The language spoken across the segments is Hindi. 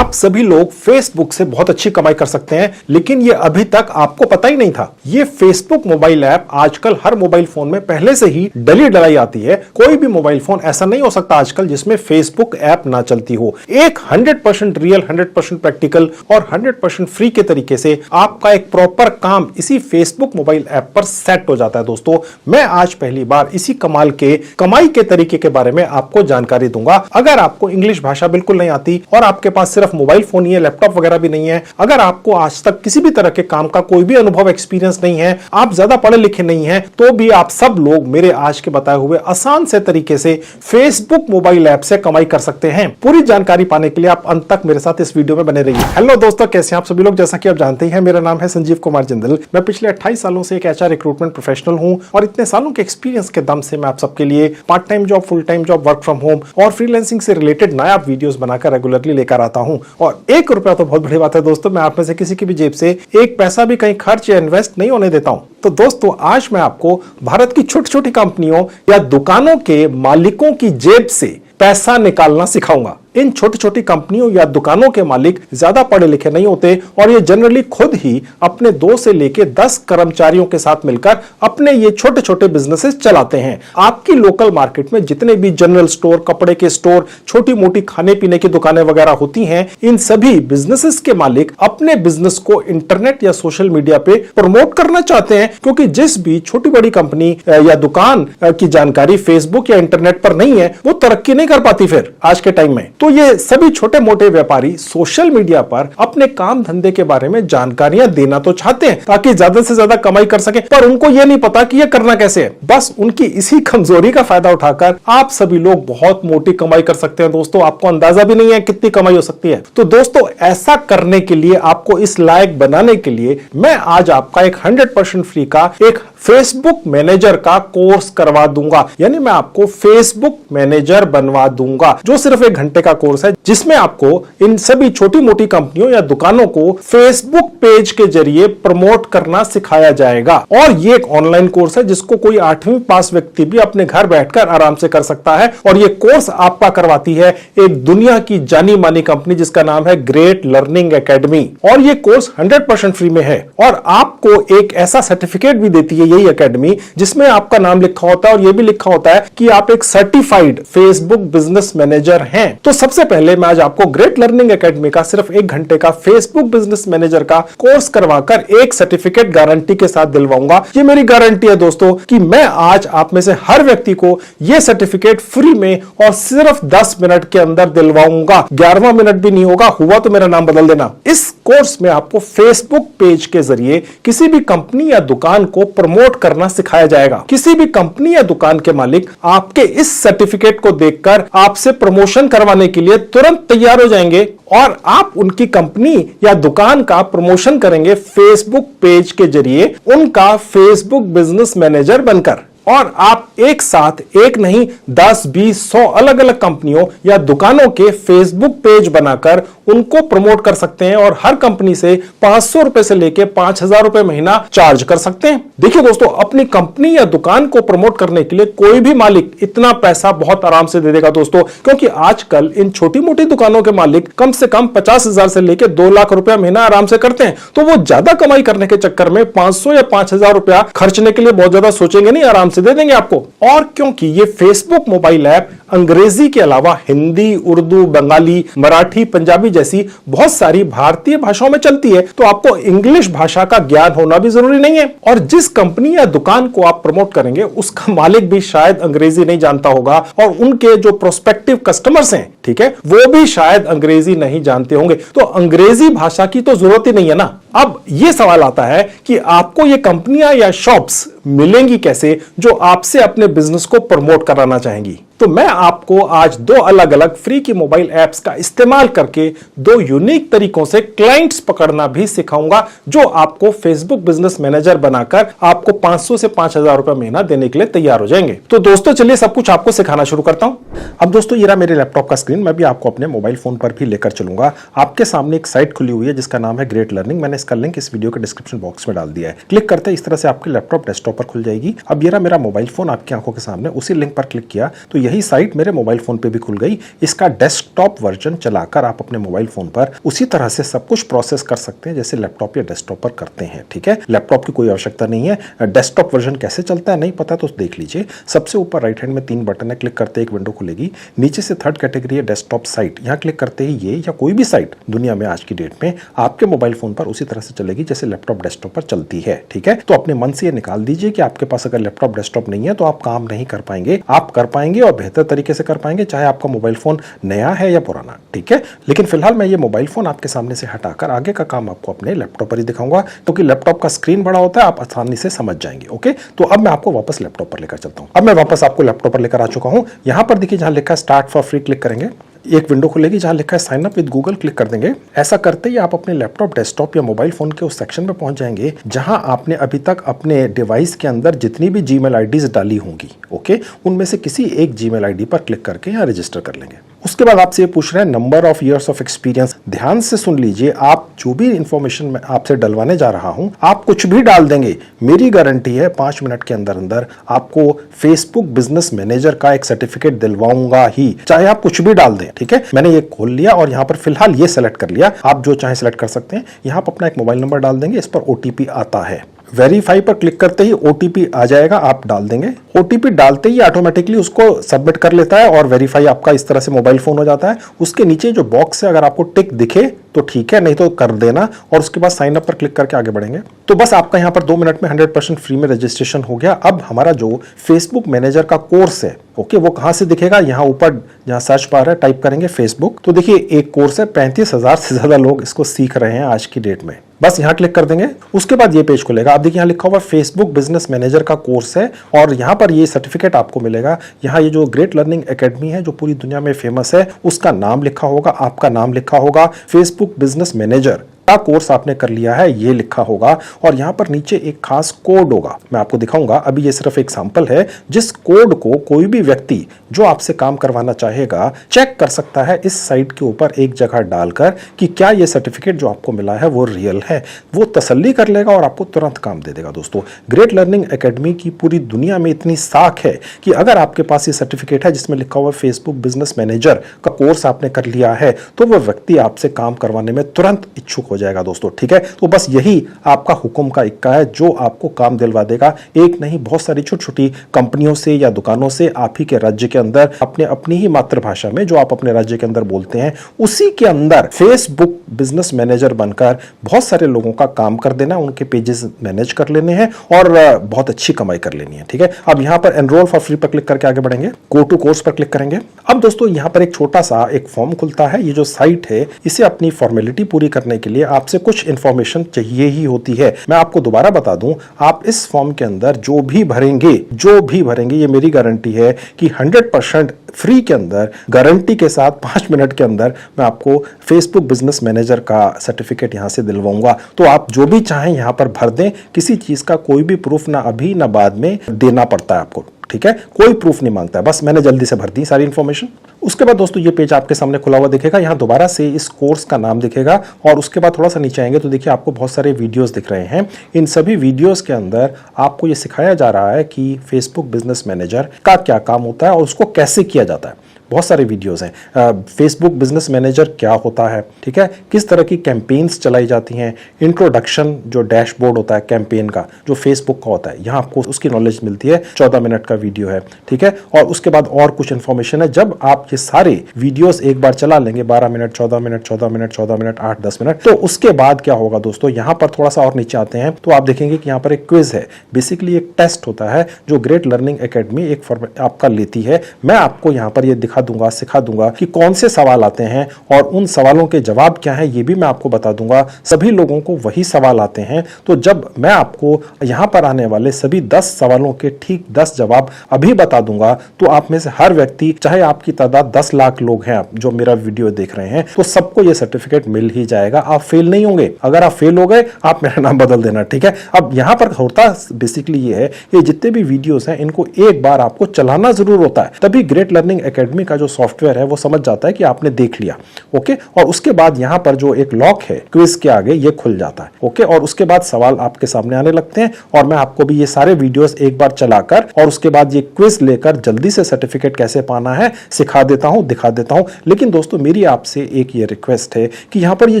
आप सभी लोग फेसबुक से बहुत अच्छी कमाई कर सकते हैं, लेकिन ये अभी तक आपको पता ही नहीं था। ये फेसबुक मोबाइल ऐप आजकल हर मोबाइल फोन में पहले से ही डली डलाई आती है। कोई भी मोबाइल फोन ऐसा नहीं हो सकता आजकल जिसमें फेसबुक ऐप ना चलती हो। एक 100% रियल, 100% प्रैक्टिकल और 100% फ्री के तरीके से आपका एक प्रॉपर काम इसी फेसबुक मोबाइल ऐप पर सेट हो जाता है। दोस्तों, मैं आज पहली बार इसी कमाल के कमाई के तरीके के बारे में आपको जानकारी दूंगा। अगर आपको इंग्लिश भाषा बिल्कुल नहीं आती और आपके पास सिर्फ मोबाइल फोन ही है, लैपटॉप वगैरह भी नहीं है, अगर आपको आज तक किसी भी तरह के काम का कोई भी अनुभव, एक्सपीरियंस नहीं है, आप ज्यादा पढ़े लिखे नहीं हैं, तो भी आप सब लोग मेरे आज के बताए हुए आसान से तरीके से फेसबुक मोबाइल ऐप से कमाई कर सकते हैं। पूरी जानकारी पाने के लिए आप अंत तक मेरे साथ इस वीडियो में बने रहिए। हेलो दोस्तों, कैसे हैं आप सभी लोग? जैसा कि आप जानते हैं, मेरा नाम है संजीव कुमार जिंदल। मैं पिछले 28 सालों से एक एचआर रिक्रूटमेंट प्रोफेशनल हूं और इतने सालों के एक्सपीरियंस के दम से मैं आप सबके लिए part time job, full time job, work from home और फ्रीलांसिंग से रिलेटेड नायाब वीडियोस बनाकर रेगुलरली लेकर आता हूं। और ₹1 तो बहुत बड़ी बात है दोस्तों, मैं आप में से किसी की भी जेब से एक पैसा भी कहीं खर्च या इन्वेस्ट नहीं होने देता हूं। तो दोस्तों, आज मैं आपको भारत की छोटी छोटी कंपनियों या दुकानों के मालिकों की जेब से पैसा निकालना सिखाऊंगा। इन छोटी छोटी कंपनियों या दुकानों के मालिक ज्यादा पढ़े लिखे नहीं होते और ये जनरली खुद ही अपने 2 से लेकर 10 कर्मचारियों के साथ मिलकर अपने ये छोटे छोटे बिजनेसेस चलाते हैं। आपकी लोकल मार्केट में जितने भी जनरल स्टोर, कपड़े के स्टोर, छोटी मोटी खाने पीने की दुकानें वगैरह होती हैं, इन सभी बिजनेसेस के मालिक अपने बिजनेस को इंटरनेट या सोशल मीडिया पे प्रमोट करना चाहते हैं, क्योंकि जिस भी छोटी बड़ी कंपनी या दुकान की जानकारी फेसबुक या इंटरनेट पर नहीं है, वो तरक्की नहीं कर पाती फिर आज के टाइम में। तो ये सभी छोटे मोटे व्यापारी सोशल मीडिया पर अपने काम धंधे के बारे में जानकारियां देना तो चाहते हैं ताकि ज्यादा से ज्यादा कमाई कर सके, पर उनको यह नहीं पता कि यह करना कैसे है। बस उनकी इसी कमजोरी का फायदा उठाकर आप सभी लोग बहुत मोटी कमाई कर सकते हैं। दोस्तों, आपको अंदाजा भी नहीं है कितनी कमाई हो सकती है। तो दोस्तों, ऐसा करने के लिए, आपको इस लायक बनाने के लिए मैं आज आपका एक 100% फ्री का एक फेसबुक मैनेजर का कोर्स करवा दूंगा। यानी मैं आपको फेसबुक मैनेजर बनवा दूंगा, जो सिर्फ 1 घंटे का कोर्स है, जिसमें आपको इन सभी छोटी मोटी कंपनियों या दुकानों को फेसबुक पेज के जरिए प्रमोट करना सिखाया जाएगा। और ये एक ऑनलाइन कोर्स है जिसको कोई 8वीं पास व्यक्ति भी अपने घर बैठकर आराम से कर सकता है। और ये कोर्स आपका करवाती है एक दुनिया की जानी मानी कंपनी जिसका नाम है ग्रेट लर्निंग एकेडमी। और ये कोर्स 100% फ्री में है और आपको एक ऐसा सर्टिफिकेट भी देती है यही एकेडमी, जिसमें आपका नाम लिखा होता है और यह भी लिखा होता है कि आप एक सर्टिफाइड फेसबुक बिजनेस मैनेजर हैं। तो सबसे पहले मैं आज आपको ग्रेट लर्निंग एकेडमी का सिर्फ 1 घंटे का फेसबुक बिजनेस मैनेजर का कोर्स करवाकर एक सर्टिफिकेट गारंटी के साथ दिलवाऊंगा। ये मेरी गारंटी है दोस्तों कि मैं आज आप में से हर व्यक्ति को यह सर्टिफिकेट फ्री में और सिर्फ 10 मिनट के अंदर दिलवाऊंगा। 11वां मिनट भी नहीं होगा, हुआ तो मेरा नाम बदल देना। इस कोर्स में आपको फेसबुक पेज के जरिए किसी भी कंपनी या दुकान को प्रमोट करना सिखाया जाएगा। किसी भी कंपनी या दुकान के मालिक आपके इस सर्टिफिकेट को देखकर आपसे प्रमोशन करवाने के लिए तुरंत तैयार हो जाएंगे और आप उनकी कंपनी या दुकान का प्रमोशन करेंगे फेसबुक पेज के जरिए, उनका फेसबुक बिजनेस मैनेजर बनकर। और आप एक साथ एक नहीं 10, 20, 100 अलग अलग कंपनियों या दुकानों के फेसबुक पेज बनाकर उनको प्रमोट कर सकते हैं और हर कंपनी से 500 रुपए से लेकर 5000 रुपए महीना चार्ज कर सकते हैं। देखिए दोस्तों, अपनी कंपनी या दुकान को प्रमोट करने के लिए कोई भी मालिक इतना पैसा बहुत आराम से दे देगा दोस्तों, क्योंकि आजकल इन छोटी मोटी दुकानों के मालिक कम से कम 50,000 से लेकर 2 लाख रुपया महीना आराम से करते हैं। तो वो ज्यादा कमाई करने के चक्कर में 500 या 5000 रुपया खर्चने के लिए बहुत ज्यादा सोचेंगे नहीं, आराम से दे देंगे आपको। और क्योंकि ये फेसबुक मोबाइल ऐप अंग्रेजी के अलावा हिंदी, उर्दू, बंगाली, मराठी, पंजाबी जैसी बहुत सारी भारतीय भाषाओं में चलती है, तो आपको इंग्लिश भाषा का ज्ञान होना भी जरूरी नहीं है। और जिस कंपनी या दुकान को आप प्रमोट करेंगे उसका मालिक भी शायद अंग्रेजी नहीं जानता होगा और उनके जो प्रोस्पेक्टिव कस्टमर्स हैं, ठीक है, वो भी शायद अंग्रेजी नहीं जानते होंगे। तो अंग्रेजी भाषा की तो जरूरत ही नहीं है ना। अब यह सवाल आता है कि आपको ये कंपनियां या शॉप्स मिलेंगी कैसे जो आपसे अपने बिजनेस को प्रमोट कराना चाहेंगी। तो मैं आपको आज 2 अलग अलग फ्री की मोबाइल ऐप्स का इस्तेमाल करके 2 यूनिक तरीकों से क्लाइंट्स पकड़ना भी सिखाऊंगा, जो आपको फेसबुक बिजनेस मैनेजर बनाकर आपको 500 से 5000 रुपए महीना देने के लिए तैयार हो जाएंगे। तो दोस्तों, चलिए सब कुछ आपको सिखाना शुरू करता हूं। अब दोस्तों, ये रहा मेरे लैपटॉप का स्क्रीन। मैं भी आपको अपने मोबाइल फोन पर भी लेकर चलूंगा। आपके सामने एक साइट खुली हुई है जिसका नाम है ग्रेट लर्निंग। मैंने इसका लिंक इस वीडियो के डिस्क्रिप्शन बॉक्स में डाल दिया है। क्लिक करते इस तरह से आपके लैपटॉप डेस्कटॉप पर खुल जाएगी। अब ये रहा मेरा मोबाइल फोन आपकी आंखों के सामने। उसी लिंक पर क्लिक किया तो यही साइट मेरे मोबाइल फोन पे भी खुल गई। इसका डेस्कटॉप वर्जन चलाकर आप अपने मोबाइल फोन पर उसी तरह से सब कुछ प्रोसेस कर सकते हैं जैसे लैपटॉप या डेस्कटॉप पर करते हैं। ठीक है, लैपटॉप की कोई आवश्यकता नहीं है। डेस्कटॉप वर्जन कैसे चलता है नहीं पता तो देख लीजिए। सबसे ऊपर राइट हैंड में 3 बटन है, क्लिक करते ही एक विंडो खुलेगी। नीचे से थर्ड कैटेगरी है डेस्कटॉप साइट, यहां क्लिक करते ही ये या कोई भी साइट दुनिया में आज की डेट में आपके मोबाइल फोन पर उसी तरह से चलेगी जैसे लैपटॉप डेस्कटॉप पर चलती है। ठीक है, तो अपने मन से ये निकाल दीजिए कि आपके पास अगर लैपटॉप डेस्कटॉप नहीं है तो आप काम नहीं कर पाएंगे। आप कर पाएंगे और बेहतर तरीके से कर पाएंगे चाहे आपका मोबाइल फोन नया है या पुराना। ठीक है, लेकिन फिलहाल मैं ये मोबाइल फोन आपके सामने से हटाकर आगे का काम आपको अपने लैपटॉप पर ही दिखाऊंगा क्योंकि लैपटॉप का स्क्रीन बड़ा होता है, आप आसानी से समझ जाएंगे। ओके, तो अब मैं आपको वापस लैपटॉप पर लेकर चलता हूं। अब मैं वापस आपको लैपटॉप पर लेकर आ चुका हूं। यहां पर देखिए जहां लिखा है स्टार्ट फॉर फ्री क्लिक करेंगे, एक विंडो खुलेगी जहां लिखा है sign up with Google, click कर देंगे। ऐसा करते ही आप अपने लैपटॉप डेस्कटॉप या मोबाइल फोन के उस सेक्शन में पहुंच जाएंगे जहां आपने अभी तक अपने डिवाइस के अंदर जितनी भी जीमेल आईडीज डाली होंगी, ओके, उनमें से किसी एक जीमेल आईडी पर क्लिक करके यहां रजिस्टर कर लेंगे। उसके बाद आपसे ये पूछ रहे हैं number of years of experience. ध्यान से सुन लीजिए, आप जो भी इंफॉर्मेशन मैं आपसे डलवाने जा रहा हूं आप कुछ भी डाल देंगे, मेरी गारंटी है 5 मिनट के अंदर अंदर आपको फेसबुक बिजनेस मैनेजर का एक सर्टिफिकेट दिलवाऊंगा ही, चाहे आप कुछ भी डाल दें। ठीक है, मैंने ये खोल लिया और यहां पर फिलहाल ये सेलेक्ट कर लिया। आप जो चाहे सेलेक्ट कर सकते हैं। यहां पर अपना एक मोबाइल नंबर डाल देंगे, इस पर ओटीपी आता है। वेरीफाई पर क्लिक करते ही ओटीपी आ जाएगा, आप डाल देंगे। ओटीपी डालते ही ऑटोमेटिकली उसको सबमिट कर लेता है और वेरीफाई आपका इस तरह से मोबाइल फोन हो जाता है। उसके नीचे जो बॉक्स है अगर आपको टिक दिखे तो ठीक है, नहीं तो कर देना और उसके बाद साइन अप पर क्लिक करके आगे बढ़ेंगे। तो बस आपका यहां पर 2 मिनट में 100% फ्री में रजिस्ट्रेशन हो गया। अब हमारा जो फेसबुक मैनेजर का कोर्स है, ओके, वो कहां से दिखेगा, यहां ऊपर जहां सर्च बार है टाइप करेंगे फेसबुक, तो देखिए एक कोर्स है, 35,000 से ज्यादा लोग इसको सीख रहे हैं आज की डेट में। बस यहां क्लिक कर देंगे, उसके बाद ये पेज खुलेगा। आप देखिए यहां लिखा हुआ फेसबुक बिजनेस मैनेजर का कोर्स है और यहां पर ये सर्टिफिकेट आपको मिलेगा। यहां ये जो ग्रेट लर्निंग एकेडमी है जो पूरी दुनिया में फेमस है उसका नाम लिखा होगा, आपका नाम लिखा होगा, फेसबुक बिजनेस मैनेजर का कोर्स आपने कर लिया है ये लिखा होगा और यहां पर नीचे एक खास कोड होगा, मैं आपको दिखाऊंगा। अभी ये सिर्फ एक सैंपल है, जिस कोड को कोई भी व्यक्ति जो आपसे काम करवाना चाहेगा चेक कर सकता है इस साइट के ऊपर एक जगह डालकर कि क्या ये सर्टिफिकेट जो आपको मिला है वो रियल है। वो तसल्ली कर लेगा और आपको तुरंत काम दे देगा। दोस्तों, ग्रेट लर्निंग एकेडमी की पूरी दुनिया में इतनी साख है कि अगर आपके पास ये सर्टिफिकेट है जिसमें लिखा हुआ फेसबुक बिजनेस मैनेजर का कोर्स आपने कर लिया है तो वो व्यक्ति आपसे काम करवाने में तुरंत इच्छुक हो जाएगा। दोस्तों, ठीक है, तो बस यही आपका हुक्म का इक्का है जो आपको काम दिलवा देगा। एक नहीं, बहुत सारी छोटी छोटी कंपनियों से या दुकानों से आप ही के राज्य के अंदर अपनी ही मातृभाषा में जो आप अपने राज्य के अंदर बोलते हैं उसी के अंदर फेसबुक बिजनेस मैनेजर बनकर बहुत सारे लोगों का काम कर देना, उनके पेजेस मैनेज कर लेने हैं और बहुत अच्छी कमाई कर लेनी है। ठीक है, अब यहां पर एनरोल फॉर फ्री पर क्लिक करके आगे बढ़ेंगे, गो टू कोर्स पर क्लिक करेंगे। अब दोस्तों यहां पर एक छोटा सा एक फॉर्म खुलता है। ये जो साइट है इसे अपनी फॉर्मेलिटी पूरी करने के लिए आपसे कुछ इंफॉर्मेशन चाहिए ही होती है। मैं आपको दोबारा बता दूं, आप इस फॉर्म के अंदर जो भी भरेंगे ये मेरी गारंटी है कि 100% फ्री के अंदर गारंटी के साथ 5 मिनट के अंदर मैं आपको फेसबुक बिजनेस मैनेजर का सर्टिफिकेट यहां से दिलवाऊंगा। तो आप जो भी चाहें यहां पर भर दें, किसी चीज का कोई भी प्रूफ ना अभी ना बाद में देना पड़ता है आपको। ठीक है, कोई प्रूफ नहीं मांगता है, बस मैंने जल्दी से भर दी सारी इंफॉर्मेशन। उसके बाद दोस्तों ये पेज आपके सामने खुला हुआ दिखेगा, यहां दोबारा से इस कोर्स का नाम दिखेगा और उसके बाद थोड़ा सा नीचे आएंगे तो देखिए आपको बहुत सारे वीडियोस दिख रहे हैं। इन सभी वीडियोस के अंदर आपको ये सिखाया जा रहा है कि फेसबुक बिजनेस मैनेजर का क्या काम होता है और उसको कैसे किया जाता है। बहुत सारे वीडियोस हैं। फेसबुक बिजनेस मैनेजर क्या होता है, ठीक है, किस तरह की कैंपेन्स चलाई जाती हैं, इंट्रोडक्शन जो डैशबोर्ड होता है कैंपेन का जो फेसबुक का होता है, यहाँ आपको उसकी नॉलेज मिलती है। 14 मिनट का वीडियो है, ठीक है, और उसके बाद और कुछ इन्फॉर्मेशन है। जब आप ये सारे वीडियोस एक बार चला लेंगे, 12 minute 14 minute 14 minute 14 minute 8-10 minute, तो उसके बाद क्या होगा दोस्तों, यहाँ पर थोड़ा सा और नीचे आते हैं तो आप देखेंगे कि यहाँ पर एक क्विज है। बेसिकली एक टेस्ट होता है जो ग्रेट लर्निंग एकेडमी एक आपका लेती है। मैं आपको यहाँ पर ये सिखा दूंगा कि कौन से सवाल आते हैं और उन सवालों के जवाब क्या है ये भी मैं आपको बता दूंगा। सभी लोगों को वही सवाल आते हैं, तो जब मैं आपको यहां पर आने वाले सभी 10 सवालों के ठीक 10 जवाब अभी बता दूंगा तो आप में से हर व्यक्ति, चाहे आपकी तादाद 10 लाख लोग हैं जो मेरा वीडियो देख रहे हैं, तो सबको यह सर्टिफिकेट मिल ही जाएगा। आप फेल नहीं होंगे। अगर आप फेल हो गए आप मेरा नाम बदल देना, ठीक है। अब यहां पर होता बेसिकली ये है कि जितने भी वीडियोस हैं इनको एक बार आपको चलाना जरूर होता है, तभी ग्रेट लर्निंग एकेडमी का जो सॉफ्टवेयर है वो समझ जाता है कि आपने देख लिया। ओके, और उसके बाद यहाँ पर जो एक लॉक है क्विज के आगे ये खुल जाता है। ओके, और उसके बाद सवाल आपके सामने आने लगते हैं और मैं आपको भी ये सारे वीडियोस एक बार चलाकर और उसके बाद ये क्विज लेकर जल्दी से सर्टिफिकेट कैसे पाना है सिखा देता हूं, दिखा देता हूं। लेकिन दोस्तों मेरी आपसे एक ये रिक्वेस्ट है कि यहाँ पर ये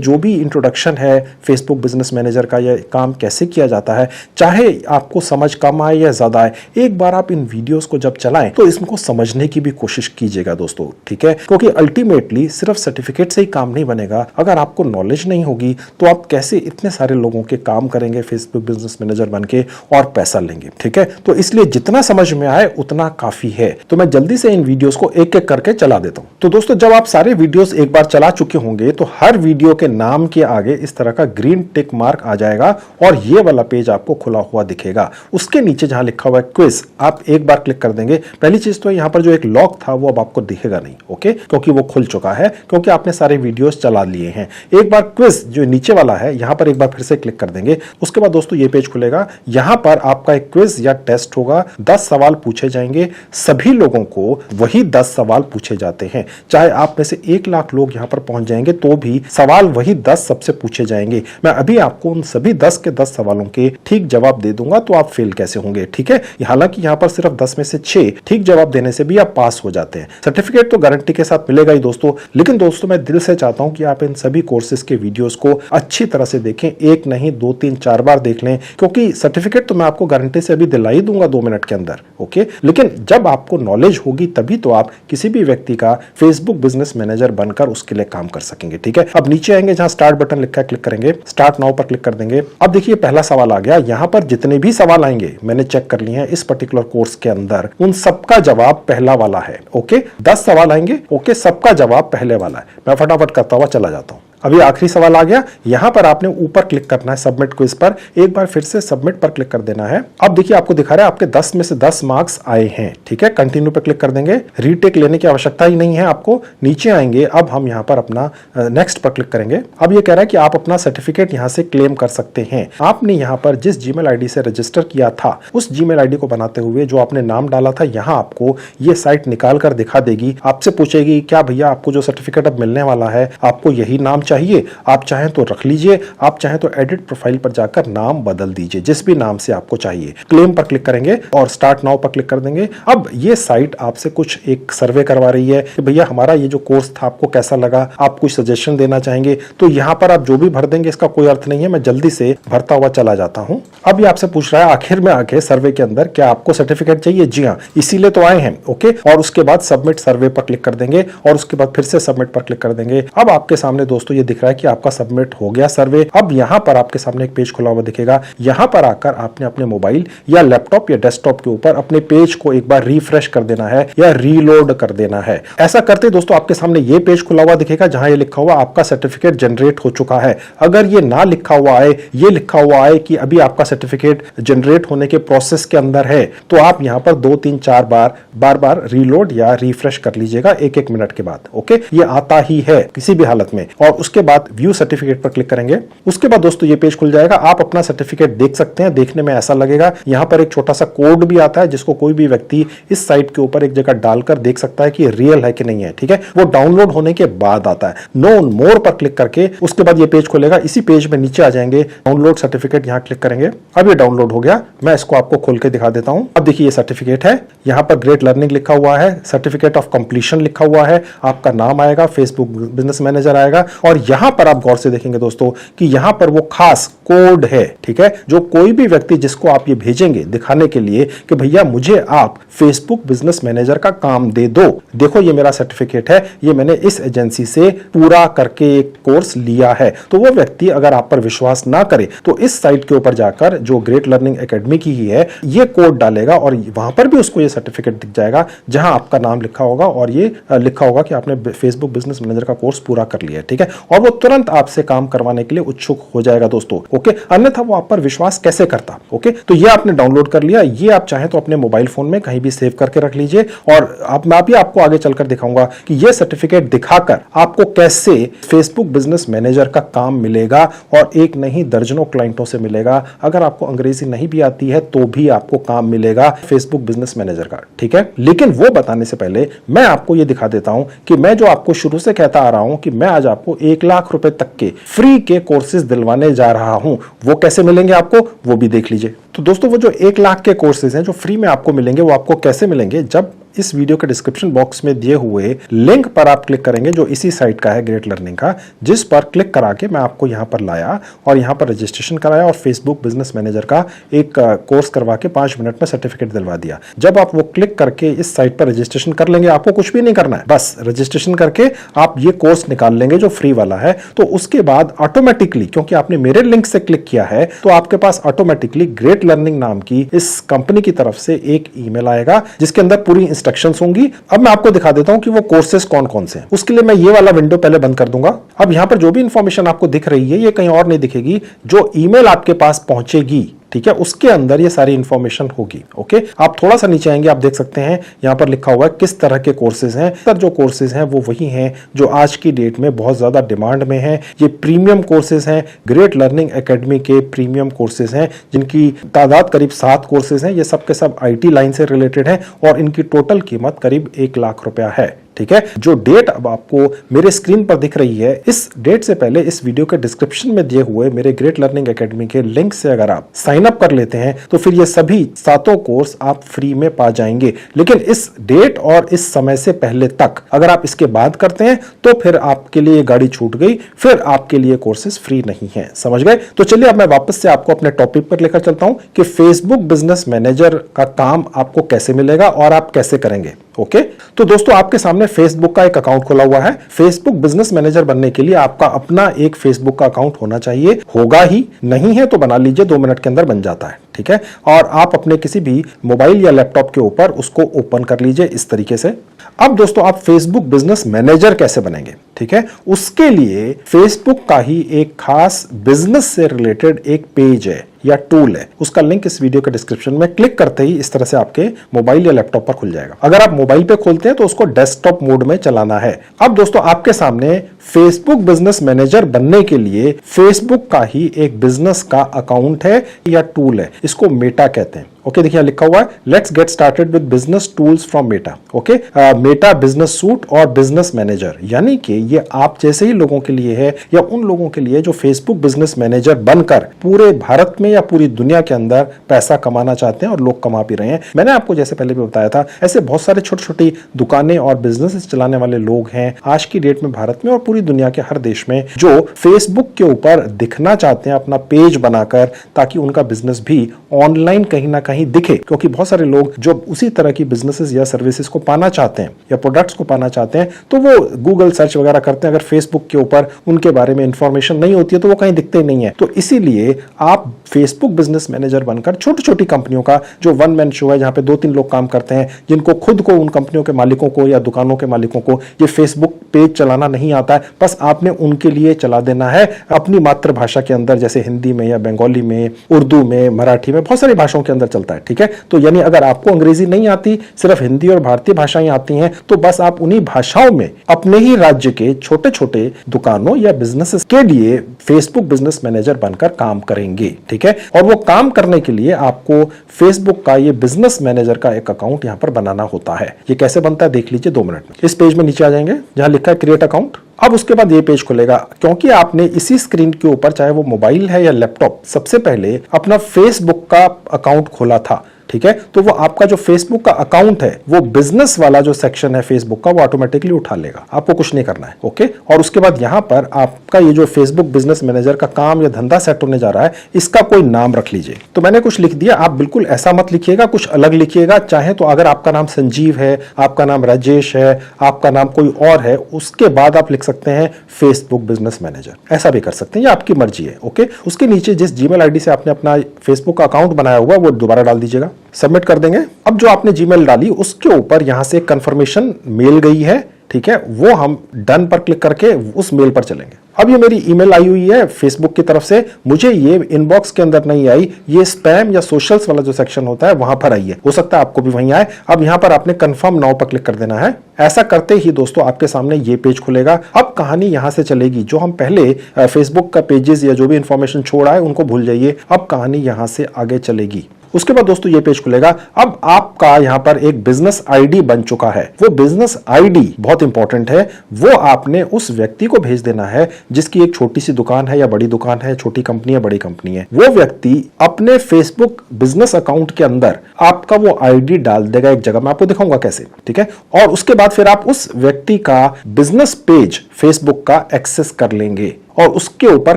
जो भी इंट्रोडक्शन है फेसबुक बिजनेस मैनेजर का, ये काम कैसे किया जाता है, चाहे आपको समझ कम आए या ज्यादा आए, एक बार आप इन वीडियोस को जब चलाएं तो इसको समझने की भी कोशिश कीजिएगा दोस्तों, ठीक है? क्योंकि अल्टीमेटली सिर्फ सर्टिफिकेट से ही काम नहीं बनेगा। अगर आपको नॉलेज नहीं होगी तो आप कैसे इतने सारे लोगों के काम करेंगे फेसबुक बिजनेस मैनेजर बनके और पैसा लेंगे, ठीक है? तो इसलिए जितना समझ में आए उतना काफी है। तो मैं जल्दी से इन वीडियोस को एक एक करके चला देता हूं। तो दोस्तों जब आप सारे वीडियोस एक बार चला चुके होंगे तो हर वीडियो के नाम के आगे इस तरह का ग्रीन टिक मार्क आ जाएगा और ये वाला पेज आपको खुला हुआ दिखेगा। उसके नीचे जहां लिखा हुआ है क्विज, आप एक बार क्लिक कर देंगे। पहली चीज तो यहां पर जो एक लॉक था वो अब आपको दिखेगा नहीं, ओके, क्योंकि वो खुल चुका है, क्योंकि आपने सारे वीडियोस चला लिए हैं। एक बार क्विज जो नीचे वाला है यहां पर एक बार फिर से क्लिक कर देंगे। उसके बाद दोस्तों ये पेज खुलेगा। यहां पर आपका एक क्विज या टेस्ट होगा, 10 सवाल पूछे जाएंगे। सभी लोगों को वही 10 सवाल पूछे जाते हैं। चाहे आप में से 1 लाख लोग यहां पर पहुंच जाएंगे तो भी सवाल वही 10 सबसे पूछे जाएंगे। मैं अभी आपको उन सभी 10 के 10 सवालों के ठीक जवाब दे दूंगा तो आप फेल कैसे होंगे, ठीक है? हालांकि यहां पर सिर्फ 10 में से 6 ठीक जवाब देने से भी आप पास हो जाते हैं। सर्टिफिकेट तो गारंटी के साथ मिलेगा ही दोस्तों, लेकिन दोस्तों मैं दिल से चाहता हूं कि आप इन सभी कोर्सेज के वीडियोस को अच्छी तरह से देखें। एक नहीं 2 3 4 बार देख लें, क्योंकि सर्टिफिकेट तो मैं आपको गारंटी से अभी दिला ही दूंगा 2 मिनट के अंदर, ओके? लेकिन जब आपको नॉलेज होगी तभी तो आप किसी भी व्यक्ति का फेसबुक बिजनेस मैनेजर बनकर उसके लिए काम कर सकेंगे, ठीक है? अब नीचे आएंगे जहां स्टार्ट बटन लिखा है, क्लिक करेंगे, स्टार्ट नाउ पर क्लिक कर देंगे। अब देखिए पहला सवाल आ गया। यहां पर जितने भी सवाल आएंगे मैंने चेक कर लिए हैं इस पर्टिकुलर कोर्स के अंदर, उन सबका जवाब पहला वाला है, ओके? 10 सवाल आएंगे, ओके, सबका जवाब पहले वाला है। मैं फटाफट करता हुआ चला जाता हूं। अभी आखिरी सवाल आ गया। यहां पर आपने ऊपर क्लिक करना है सबमिट क्विज पर, एक बार फिर से सबमिट पर क्लिक कर देना है। अब देखिए आपको दिखा रहा है आपके 10 में से 10 मार्क्स आए हैं, ठीक है? कंटिन्यू पर क्लिक कर देंगे। रीटेक लेने की आवश्यकता ही नहीं है आपको। नीचे आएंगे, अब हम यहां पर अपना नेक्स्ट पर क्लिक करेंगे। अब ये कह रहा है कि आप अपना सर्टिफिकेट यहां से क्लेम कर सकते हैं। आपने यहां पर जिस जीमेल आईडी से रजिस्टर किया था उस जीमेल आईडी को बनाते हुए जो आपने नाम डाला था, यहां आपको ये साइट निकाल कर दिखा देगी। आपसे पूछेगी क्या भैया आपको जो सर्टिफिकेट अब मिलने वाला है आपको यही नाम चाहिए? आप चाहें तो रख लीजिए, आप चाहें तो एडिट प्रोफाइल पर जाकर नाम बदल दीजिए, जिस भी नाम से आपको चाहिए। क्लेम पर क्लिक करेंगे और स्टार्ट नाउ पर क्लिक कर देंगे। अब ये साइट आपसे कुछ एक सर्वे करवा रही है कि भैया हमारा ये जो कोर्स था आपको कैसा लगा, आप कुछ सजेशन देना चाहेंगे। तो यहां पर आप जो भी भर देंगे इसका कोई अर्थ नहीं है, मैं जल्दी से भरता हुआ चला जाता हूं। अब ये आपसे पूछ रहा है आखिर में आके सर्वे के अंदर क्या आपको सर्टिफिकेट चाहिए? जी हाँ, इसीलिए तो आए हैं, ओके? और उसके बाद सबमिट सर्वे पर क्लिक कर देंगे और उसके बाद फिर से सबमिट पर क्लिक कर देंगे। अब आपके सामने दोस्तों ये दिख रहा है कि आपका सबमिट हो गया सर्वे। अब यहां पर आपके सामने एक पेज खुला हुआ दिखेगा। यहां पर आकर आपने अपने मोबाइल या लैपटॉप या डेस्कटॉप के ऊपर अपने पेज को एक बार रिफ्रेश कर देना है या रीलोड कर देना है। ऐसा करते दोस्तों आपके सामने ये पेज खुला हुआ दिखेगा जहां ये लिखा हुआ आपका सर्टिफिकेट जनरेट हो चुका है। अगर ये ना लिखा हुआ आए, ये लिखा हुआ आए कि अभी आपका सर्टिफिकेट जनरेट होने के प्रोसेस के अंदर है, तो आप यहां पर 2 3 4 बार रीलोड या रिफ्रेश कर लीजिएगा 1-1 मिनट के बाद, ओके? ये आता ही है किसी भी हालत में। और उसके बाद व्यू सर्टिफिकेट पर क्लिक करेंगे। उसके बाद दोस्तों ये पेज खुल जाएगा। आप अपना सर्टिफिकेट देख सकते हैं। देखने में ऐसा लगेगा। यहां पर एक छोटा सा कोड भी आता है जिसको कोई भी व्यक्ति इस साइट के ऊपर एक जगह डालकर देख सकता है कि ये रियल है कि नहीं है, ठीक है? वो डाउनलोड होने के बाद आता है। नो मोर पर क्लिक करके उसके बाद ये पेज खुलेगा। इसी पेज में नीचे आ जाएंगे, डाउनलोड सर्टिफिकेट, यहां क्लिक करेंगे। अब ये डाउनलोड हो गया। मैं इसको आपको खोल के दिखा देता हूं। अब देखिए ये सर्टिफिकेट है। यहां पर ग्रेट लर्निंग लिखा हुआ है, सर्टिफिकेट ऑफ कंप्लीशन लिखा हुआ है, आपका नाम आएगा, फेसबुक बिजनेस मैनेजर आएगा। और यहां पर आप गौर से देखेंगे दोस्तों कि यहां पर वो खास कोड है, ठीक है? जो कोई भी व्यक्ति जिसको आप ये भेजेंगे दिखाने के लिए कि भैया मुझे आप फेसबुक बिजनेस मैनेजर का काम दे दो, देखो ये मेरा सर्टिफिकेट है, ये मैंने इस एजेंसी से पूरा करके एक कोर्स लिया है। तो वो व्यक्ति अगर आप पर विश्वास ना करे तो इस साइट के ऊपर जाकर जो ग्रेट लर्निंग एकेडमी की ही है, ये कोड डालेगा और वहां पर भी उसको ये सर्टिफिकेट दिख जाएगा जहां आपका नाम लिखा होगा और ये लिखा होगा कि आपने फेसबुक बिजनेस मैनेजर का कोर्स पूरा कर लिया है, ठीक है? और वो तुरंत आपसे काम करवाने के लिए उत्सुक हो जाएगा दोस्तों। ओके, अन्यथा वो आप पर विश्वास कैसे करता। ओके, तो ये आपने डाउनलोड कर लिया, ये आप चाहें तो अपने मोबाइल फोन में कहीं भी सेव करके रख लीजिए। और मैं भी आपको आगे चलकर दिखाऊंगा कि ये सर्टिफिकेट दिखाकर आपको कैसे फेसबुक बिजनेस मैनेजर का काम मिलेगा, और एक नहीं दर्जनों क्लाइंटों से मिलेगा। अगर आपको अंग्रेजी नहीं भी आती है तो भी आपको काम मिलेगा फेसबुक बिजनेस मैनेजर का, ठीक है। लेकिन वो बताने से पहले मैं आपको ये दिखा देता हूं कि मैं जो आपको शुरू से कहता आ रहा हूं कि मैं आज आपको 1 लाख रुपए तक के फ्री के कोर्सेज दिलवाने जा रहा हूं, वो कैसे मिलेंगे आपको, वो भी देख लीजिए। तो दोस्तों, वो जो 1 लाख के कोर्सेज हैं जो फ्री में आपको मिलेंगे, वो आपको कैसे मिलेंगे, जब इस वीडियो के डिस्क्रिप्शन बॉक्स में दिए हुए लिंक पर आप क्लिक करेंगे, जो इसी साइट का है, ग्रेट लर्निंग का, जिस पर क्लिक करा के मैं आपको यहां पर लाया और यहां पर रजिस्ट्रेशन कराया और फेसबुक बिजनेस मैनेजर का एक कोर्स करवा के 5 मिनट में सर्टिफिकेट दिलवा दिया। जब आप वो क्लिक करके इस साइट पर रजिस्ट्रेशन कर लेंगे, आपको कुछ भी नहीं करना है, बस रजिस्ट्रेशन करके आप ये कोर्स निकाल लेंगे जो फ्री वाला है। तो उसके बाद ऑटोमेटिकली, क्योंकि आपने मेरे लिंक से क्लिक किया है, तो आपके पास ऑटोमेटिकली ग्रेट लर्निंग नाम की इस कंपनी की तरफ से एक ईमेल आएगा जिसके अंदर पूरी इंस्ट्रक्शंस होंगी। अब मैं आपको दिखा देता हूं कि वो कोर्सेज कौन कौन से हैं। उसके लिए मैं ये वाला विंडो पहले बंद कर दूंगा। अब यहां पर जो भी इंफॉर्मेशन आपको दिख रही है, ये कहीं और नहीं दिखेगी, जो ईमेल आपके पास पहुंचेगी, ठीक है, उसके अंदर ये सारी इंफॉर्मेशन होगी। ओके, आप थोड़ा सा नीचे आएंगे, आप देख सकते हैं यहां पर लिखा हुआ है किस तरह के कोर्सेज हैं। सर, जो कोर्सेज हैं वो वही हैं जो आज की डेट में बहुत ज्यादा डिमांड में हैं। ये प्रीमियम कोर्सेज हैं, ग्रेट लर्निंग एकेडमी के प्रीमियम कोर्सेज हैं, जिनकी तादाद करीब 7 कोर्सेज हैं। ये सब के सब IT लाइन से रिलेटेड हैं और इनकी टोटल कीमत करीब 1 लाख रुपया है, ठीक है। जो डेट अब आपको मेरे स्क्रीन पर दिख रही है, इस डेट से पहले इस वीडियो के डिस्क्रिप्शन में दिए हुए मेरे ग्रेट लर्निंग एकेडमी के लिंक से अगर आप साइन अप कर लेते हैं तो फिर ये सभी 7 कोर्स आप फ्री में पा जाएंगे। लेकिन इस डेट और इस समय से पहले तक अगर आप इसके बाद करते हैं तो फिर आपके लिए गाड़ी छूट गई, फिर आपके लिए कोर्सेज फ्री नहीं है। समझ गए? तो चलिए अब मैं वापस से आपको अपने टॉपिक पर लेकर चलता हूं कि फेसबुक बिजनेस मैनेजर का काम आपको कैसे मिलेगा और आप कैसे करेंगे। ओके, तो दोस्तों, आपके सामने फेसबुक का एक अकाउंट खुला हुआ है। फेसबुक बिजनेस मैनेजर बनने के लिए आपका अपना एक फेसबुक का अकाउंट होना चाहिए, होगा ही, नहीं है तो बना लीजिए, 2 मिनट के अंदर बन जाता है, ठीक है। और आप अपने किसी भी मोबाइल या लैपटॉप के ऊपर उसको ओपन कर लीजिए इस तरीके से। अब दोस्तों, आप फेसबुक बिजनेस मैनेजर कैसे बनेंगे, ठीक है, उसके लिए फेसबुक का ही एक खास बिजनेस से रिलेटेड एक पेज है या टूल है। उसका लिंक इस वीडियो के डिस्क्रिप्शन में क्लिक करते ही इस तरह से आपके मोबाइल या लैपटॉप पर खुल जाएगा। अगर आप मोबाइल पे खोलते हैं तो उसको डेस्कटॉप मोड में चलाना है। अब दोस्तों, आपके सामने फेसबुक बिजनेस मैनेजर बनने के लिए फेसबुक का ही एक बिजनेस का अकाउंट है या टूल है, इसको मेटा कहते हैं। ओके, देखिए लिखा हुआ है let's get started with business tools from Meta. Okay, Meta business suit और बिजनेस मैनेजर, यानी कि ये आप जैसे ही लोगों के लिए है या उन लोगों के लिए जो फेसबुक बिजनेस मैनेजर बनकर पूरे भारत में या पूरी दुनिया के अंदर पैसा कमाना चाहते हैं और लोग कमा भी रहे हैं। मैंने आपको जैसे पहले भी बताया था, ऐसे बहुत सारे छोटी छोटी दुकानें और बिजनेस चलाने वाले लोग हैं आज की डेट में भारत में और पूरी दुनिया के हर देश में, जो फेसबुक के ऊपर दिखना चाहते हैं अपना पेज बनाकर, ताकि उनका बिजनेस भी ऑनलाइन कहीं ना कहीं दिखे। क्योंकि बहुत सारे लोग जो उसी तरह की बिजनेसेस या सर्विसेज को पाना चाहते हैं या प्रोडक्ट्स को पाना चाहते हैं, तो वो गूगल सर्च वगैरह करते हैं। अगर फेसबुक के ऊपर उनके बारे में इंफॉर्मेशन नहीं होती है तो वो कहीं दिखते ही नहीं है। तो इसीलिए आप फेसबुक बिजनेस मैनेजर बनकर छोटी छोटी कंपनियों का जो 1 मैन शो है, जहां पे 2-3 लोग काम करते हैं, जिनको खुद को, उन कंपनियों के मालिकों को या दुकानों के मालिकों को ये फेसबुक पेज चलाना नहीं आता है, बस आपने उनके लिए चला देना है अपनी मातृभाषा के अंदर, जैसे हिंदी में या बंगाली में, उर्दू में, मराठी में, बहुत सारी भाषाओं के अंदर चलता है, ठीक है। तो यानी अगर आपको अंग्रेजी नहीं आती, सिर्फ हिंदी और भारतीय भाषाएं आती हैं, तो बस आप उन्हीं भाषाओं में अपने ही राज्य के छोटे छोटे दुकानों या बिजनेसेस के लिए फेसबुक बिजनेस मैनेजर बनकर काम करेंगे, ठीक है। और वो काम करने के लिए आपको फेसबुक का ये बिजनेस मैनेजर का एक अकाउंट यहां पर बनाना होता है। ये कैसे बनता है देख लीजिए 2 मिनट में। इस पेज में नीचे आ जाएंगे जहां लिखा है क्रिएट अकाउंट। अब उसके बाद ये पेज खुलेगा। क्योंकि आपने इसी स्क्रीन के ऊपर, चाहे वो मोबाइल है या लैपटॉप, सबसे पहले अपना फेसबुक का अकाउंट खोला था, ठीक है, तो वो आपका जो फेसबुक का अकाउंट है, वो बिजनेस वाला जो सेक्शन है फेसबुक का, वो ऑटोमेटिकली उठा लेगा, आपको कुछ नहीं करना है। ओके, और उसके बाद यहां पर आपका ये जो फेसबुक बिजनेस मैनेजर का काम या धंधा सेट होने जा रहा है, इसका कोई नाम रख लीजिए। तो मैंने कुछ लिख दिया, आप बिल्कुल ऐसा मत लिखिएगा, कुछ अलग लिखिएगा। चाहे तो अगर आपका नाम संजीव है, आपका नाम राजेश है, आपका नाम कोई और है, उसके बाद आप लिख सकते हैं फेसबुक बिजनेस मैनेजर, ऐसा भी कर सकते हैं, ये आपकी मर्जी है। ओके, उसके नीचे जिस जीमेल आईडी से आपने अपना फेसबुक का अकाउंट बनाया हुआ, वो दोबारा डाल दीजिएगा, सबमिट कर देंगे। अब जो आपने जीमेल डाली उसके ऊपर यहां से कंफर्मेशन मेल गई है, ठीक है, वो हम डन पर क्लिक करके उस मेल पर चलेंगे। अब ये मेरी ईमेल आई हुई है फेसबुक की तरफ से, मुझे ये इनबॉक्स के अंदर नहीं आई, ये स्पैम या सोशल्स वाला जो सेक्शन होता है वहां पर आई है। हो सकता है आपको भी वहीं आए। अब यहां पर आपने कंफर्म नाउ पर क्लिक कर देना है। ऐसा करते ही दोस्तों आपके सामने ये पेज खुलेगा। अब कहानी यहां से चलेगी। जो हम पहले फेसबुक का पेजेस या जो भी इंफॉर्मेशन छोड़ा है उनको भूल जाइए। अब कहानी यहां से आगे चलेगी। उसके बाद दोस्तों ये पेज खुलेगा। अब आपका यहां पर एक बिजनेस आईडी बन चुका है। वो बिजनेस आईडी बहुत इंपॉर्टेंट है। वो आपने उस व्यक्ति को भेज देना है जिसकी एक छोटी सी दुकान है या बड़ी दुकान है, छोटी कंपनी है बड़ी कंपनी है। वो व्यक्ति अपने फेसबुक बिजनेस अकाउंट के अंदर आपका वो आईडी डाल देगा एक जगह। मैं आपको दिखाऊंगा कैसे, ठीक है। और उसके बाद फिर आप उस व्यक्ति का बिजनेस पेज फेसबुक का एक्सेस कर लेंगे और उसके ऊपर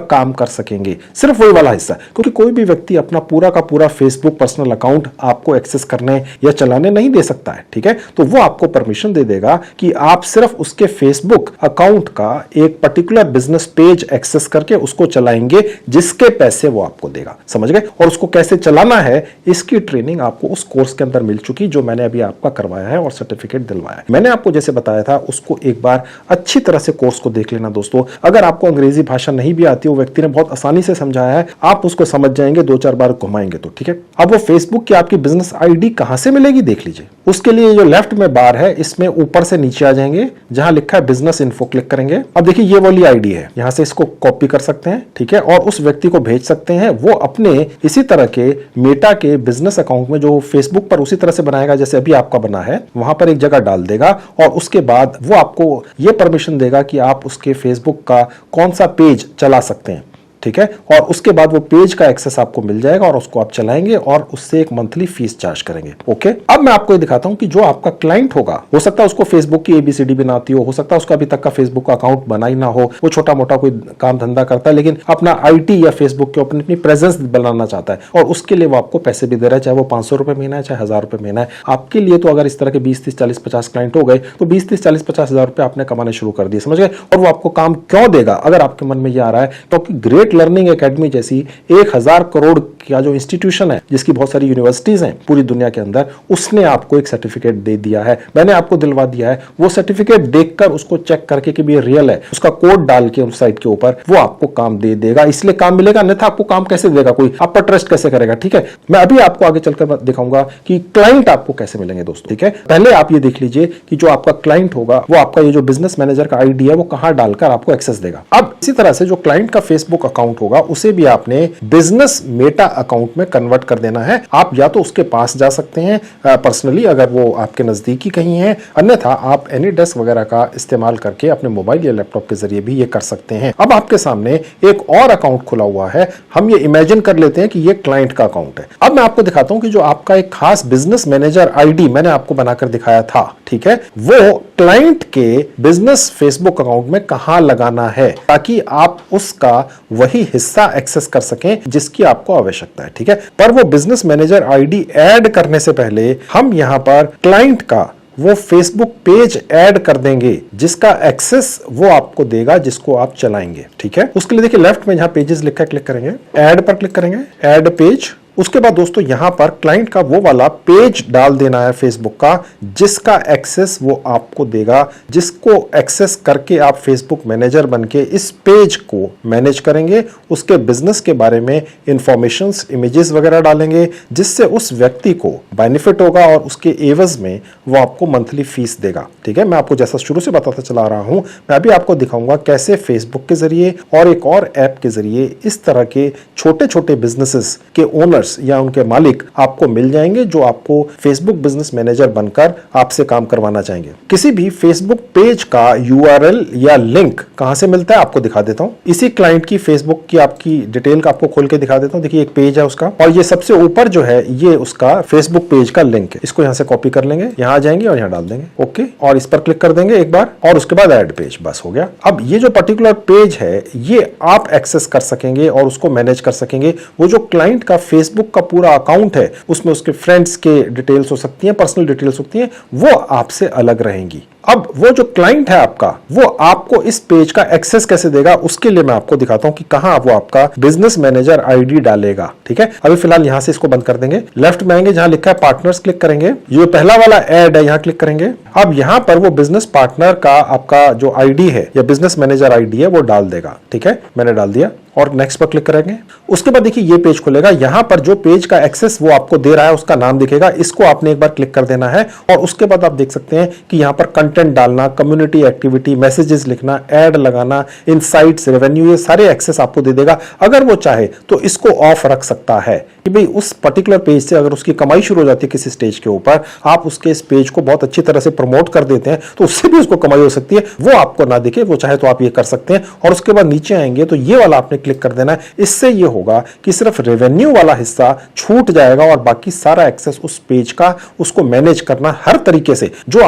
काम कर सकेंगे। सिर्फ वही वाला हिस्सा, क्योंकि कोई भी व्यक्ति अपना पूरा का पूरा फेसबुक पर्सनल अकाउंट आपको एक्सेस करने या चलाने नहीं दे सकता है, ठीक है। तो वो आपको परमिशन दे देगा कि आप सिर्फ उसके फेसबुक अकाउंट का एक पर्टिकुलर बिजनेस पेज एक्सेस करके उसको चलाएंगे, जिसके पैसे वो आपको देगा। समझ गए। और उसको कैसे चलाना है इसकी ट्रेनिंग आपको उस कोर्स के अंदर मिल चुकी, जो मैंने अभी आपका करवाया है और सर्टिफिकेट दिलवाया है। मैंने आपको जैसे बताया था उसको एक बार अच्छी तरह से कोर्स को देख लेना दोस्तों। अगर आपको अंग्रेजी भाषा नहीं भी आती, वो व्यक्ति ने बहुत आसानी से समझाया है, आप उसको समझ जाएंगे, 2-4 बार घुमाएंगे तो, ठीक है। अब वो फेसबुक की आपकी बिजनेस आईडी कहां से मिलेगी देख लीजिए। उसके लिए जो लेफ्ट में बार है इसमें ऊपर से नीचे आ जाएंगे, जहां लिखा है बिजनेस इन्फो क्लिक करेंगे। अब देखिए ये वाली आईडी है, यहां से इसको कॉपी कर सकते हैं, ठीक है, और उस व्यक्ति को भेज सकते हैं। वो अपने इसी तरह के मेटा के बिजनेस अकाउंट में जो फेसबुक पर उसी तरह से बनाएगा जैसे अभी आपका बना है, वहां पर एक जगह डाल देगा और उसके बाद वो आपको ये परमिशन देगा कि आप उसके फेसबुक का कौन सा पेज चला सकते हैं, ठीक है। और उसके बाद वो पेज का एक्सेस आपको मिल जाएगा और उसको आप चलाएंगे और उससे एक मंथली फीस चार्ज करेंगे। ओके। अब मैं आपको ये दिखाता हूं कि जो आपका क्लाइंट होगा, हो सकता है उसको फेसबुक की एबीसीडी भी ना आती हो सकता है उसका अभी तक का फेसबुक का अकाउंट बना ही ना हो, वो छोटा मोटा कोई काम धंधा करता है लेकिन अपना आईटी या फेसबुक के अपनी प्रेजेंस बनाना चाहता है और उसके लिए वो आपको पैसे भी दे रहा है, चाहे वो 500 रुपए महीना है, चाहे 1000 रुपए महीना है। आपके लिए तो अगर इस तरह के 20, 30, 40, 50 क्लाइंट हो गए तो 20, 30, 40, 50 हजार रुपए आपने कमाने शुरू कर दिए। समझ गए। और वो आपको काम क्यों देगा अगर आपके मन में ये आ रहा है, क्योंकि ग्रेट लर्निंग एकेडमी जैसी 1000 करोड़ का जो इंस्टीट्यूशन है, जिसकी बहुत सारी यूनिवर्सिटीज हैं पूरी दुनिया के अंदर, उसने आपको एक सर्टिफिकेट दे दिया है, मैंने आपको दिलवा दिया है। वो सर्टिफिकेट देखकर उसको चेक करके कि ये रियल है, उसका कोड डाल के उस साइट के ऊपर वो आपको काम दे देगा। इसलिए काम मिलेगा, अन्यथा आपको काम कैसे देगा, कोई आप पर ट्रस्ट कैसे करेगा, ठीक है। मैं अभी आपको आगे चलकर दिखाऊंगा कि क्लाइंट आपको कैसे मिलेंगे दोस्तों, ठीक है। पहले आप ये देख लीजिए कि जो आपका क्लाइंट होगा वो आपका ये जो बिजनेस मैनेजर का आईडी है वो कहां डालकर आपको एक्सेस देगा। अब इसी तरह से जो क्लाइंट का फेसबुक अकाउंट होगा उसे भी आपने बिजनेस मेटा अकाउंट में कन्वर्ट कर देना है। आप या तो उसके पास जा सकते हैं पर्सनली अगर वो आपके नजदीकी कहीं है, अन्यथा आप एनी डेस्क वगैरह का इस्तेमाल करके अपने मोबाइल या लैपटॉप के जरिए भी ये कर सकते हैं। अब आपके सामने एक और अकाउंट खुला हुआ है, हम ये इमेजिन कर लेते हैं कि ये क्लाइंट का अकाउंट है। अब मैं आपको दिखाता हूं कि जो आपका एक खास बिजनेस मैनेजर आईडी मैंने आपको बनाकर दिखाया था, ठीक है, वो क्लाइंट के बिजनेस फेसबुक अकाउंट में कहां लगाना है ताकि आप उसका वही हिस्सा एक्सेस कर सकें जिसकी आपको आवश्यकता है, ठीक है। पर वो बिजनेस मैनेजर आईडी ऐड करने से पहले हम यहां पर क्लाइंट का वो फेसबुक पेज ऐड कर देंगे जिसका एक्सेस वो आपको देगा जिसको आप चलाएंगे, ठीक है। उसके लिए देखिए लेफ्ट में जहां पेजेस लिखा है क्लिक करेंगे, ऐड पर क्लिक करेंगे, ऐड पेज। उसके बाद दोस्तों यहां पर क्लाइंट का वो वाला पेज डाल देना है फेसबुक का जिसका एक्सेस वो आपको देगा, जिसको एक्सेस करके आप फेसबुक मैनेजर बनके इस पेज को मैनेज करेंगे, उसके बिजनेस के बारे में इंफॉर्मेशंस, इमेजेस वगैरह डालेंगे जिससे उस व्यक्ति को बेनिफिट होगा और उसके एवज में वो आपको मंथली फीस देगा, ठीक है। मैं आपको जैसा शुरू से बताता चला रहा हूं, मैं अभी आपको दिखाऊंगा कैसे फेसबुक के जरिए और एक और ऐप के जरिए इस तरह के छोटे छोटे बिजनेसेस के ओनर या उनके मालिक आपको मिल जाएंगे जो आपको फेसबुक बिजनेस मैनेजर बनकर आपसे काम करवाना चाहेंगे। किसी भी फेसबुक पेज का यूआरएल या लिंक कहां से मिलता है आपको दिखा देता हूं। इसी क्लाइंट की फेसबुक की आपकी डिटेल का आपको खोल के दिखा देता हूं। देखिए एक पेज है उसका और ये सबसे ऊपर जो है ये उसका फेसबुक पेज का लिंक है। इसको यहां से कॉपी कर लेंगे, यहां आ जाएंगे और यहां डाल देंगे, ओके। और इस पर क्लिक कर देंगे एक बार और उसके बाद ऐड पेज, बस हो गया। अब ये जो पर्टिकुलर पेज है ये आप एक्सेस कर सकेंगे और उसको मैनेज कर सकेंगे। वो जो क्लाइंट का फेसबुक का पूरा अकाउंट है उसमें उसके फ्रेंड्स के डिटेल्स हो सकती हैं, पर्सनल डिटेल्स होती हैं, वो आपसे अलग रहेंगी, अब वो जो क्लाइंट है आपका, वो आपको इस पेज का एक्सेस कैसे देगा, उसके लिए मैं आपको दिखाता हूं कि कहां वो आपका बिजनेस मैनेजर आईडी डालेगा। ठीक है, अभी फिलहाल यहां से इसको बंद कर देंगे। लेफ्ट में आएंगे, जहां लिखा है पार्टनर्स क्लिक करेंगे, जो पहला वाला ऐड है यहां क्लिक करेंगे। अब यहां पर वो बिजनेस पार्टनर का आपका जो आईडी है या बिजनेस मैनेजर आईडी है वो डाल देगा। ठीक है, मैंने डाल दिया और नेक्स्ट पर क्लिक करेंगे। उसके बाद देखिए ये पेज खुलेगा। यहां पर जो पेज का एक्सेस वो आपको दे रहा है उसका नाम दिखेगा, इसको आपने एक बार क्लिक कर देना है और उसके बाद आप देख सकते हैं कि यहां पर कंटेंट डालना, कम्युनिटी एक्टिविटी, मैसेजेस लिखना, ऐड लगाना, इनसाइट्स, रेवेन्यू, ये सारे एक्सेस आपको दे देगा। अगर वो चाहे तो इसको ऑफ रख सकता है कि भाई उस पर्टिकुलर पेज से अगर उसकी कमाई शुरू हो जाती है किसी स्टेज के ऊपर, आप उसके इस पेज को बहुत अच्छी तरह से प्रमोट कर देते हैं तो उससे भी उसको कमाई हो सकती है। वो आपको ना दिखे, वो चाहे तो आप ये कर सकते हैं। और उसके बाद नीचे आएंगे तो ये वाला आपने क्लिक कर देना है। इससे ये होगा कि सिर्फ रेवेन्यू वाला हिस्सा छूट जाएगा और बाकी सारा एक्सेस उस पेज का उसको मैनेज करना हर तरीके से, जो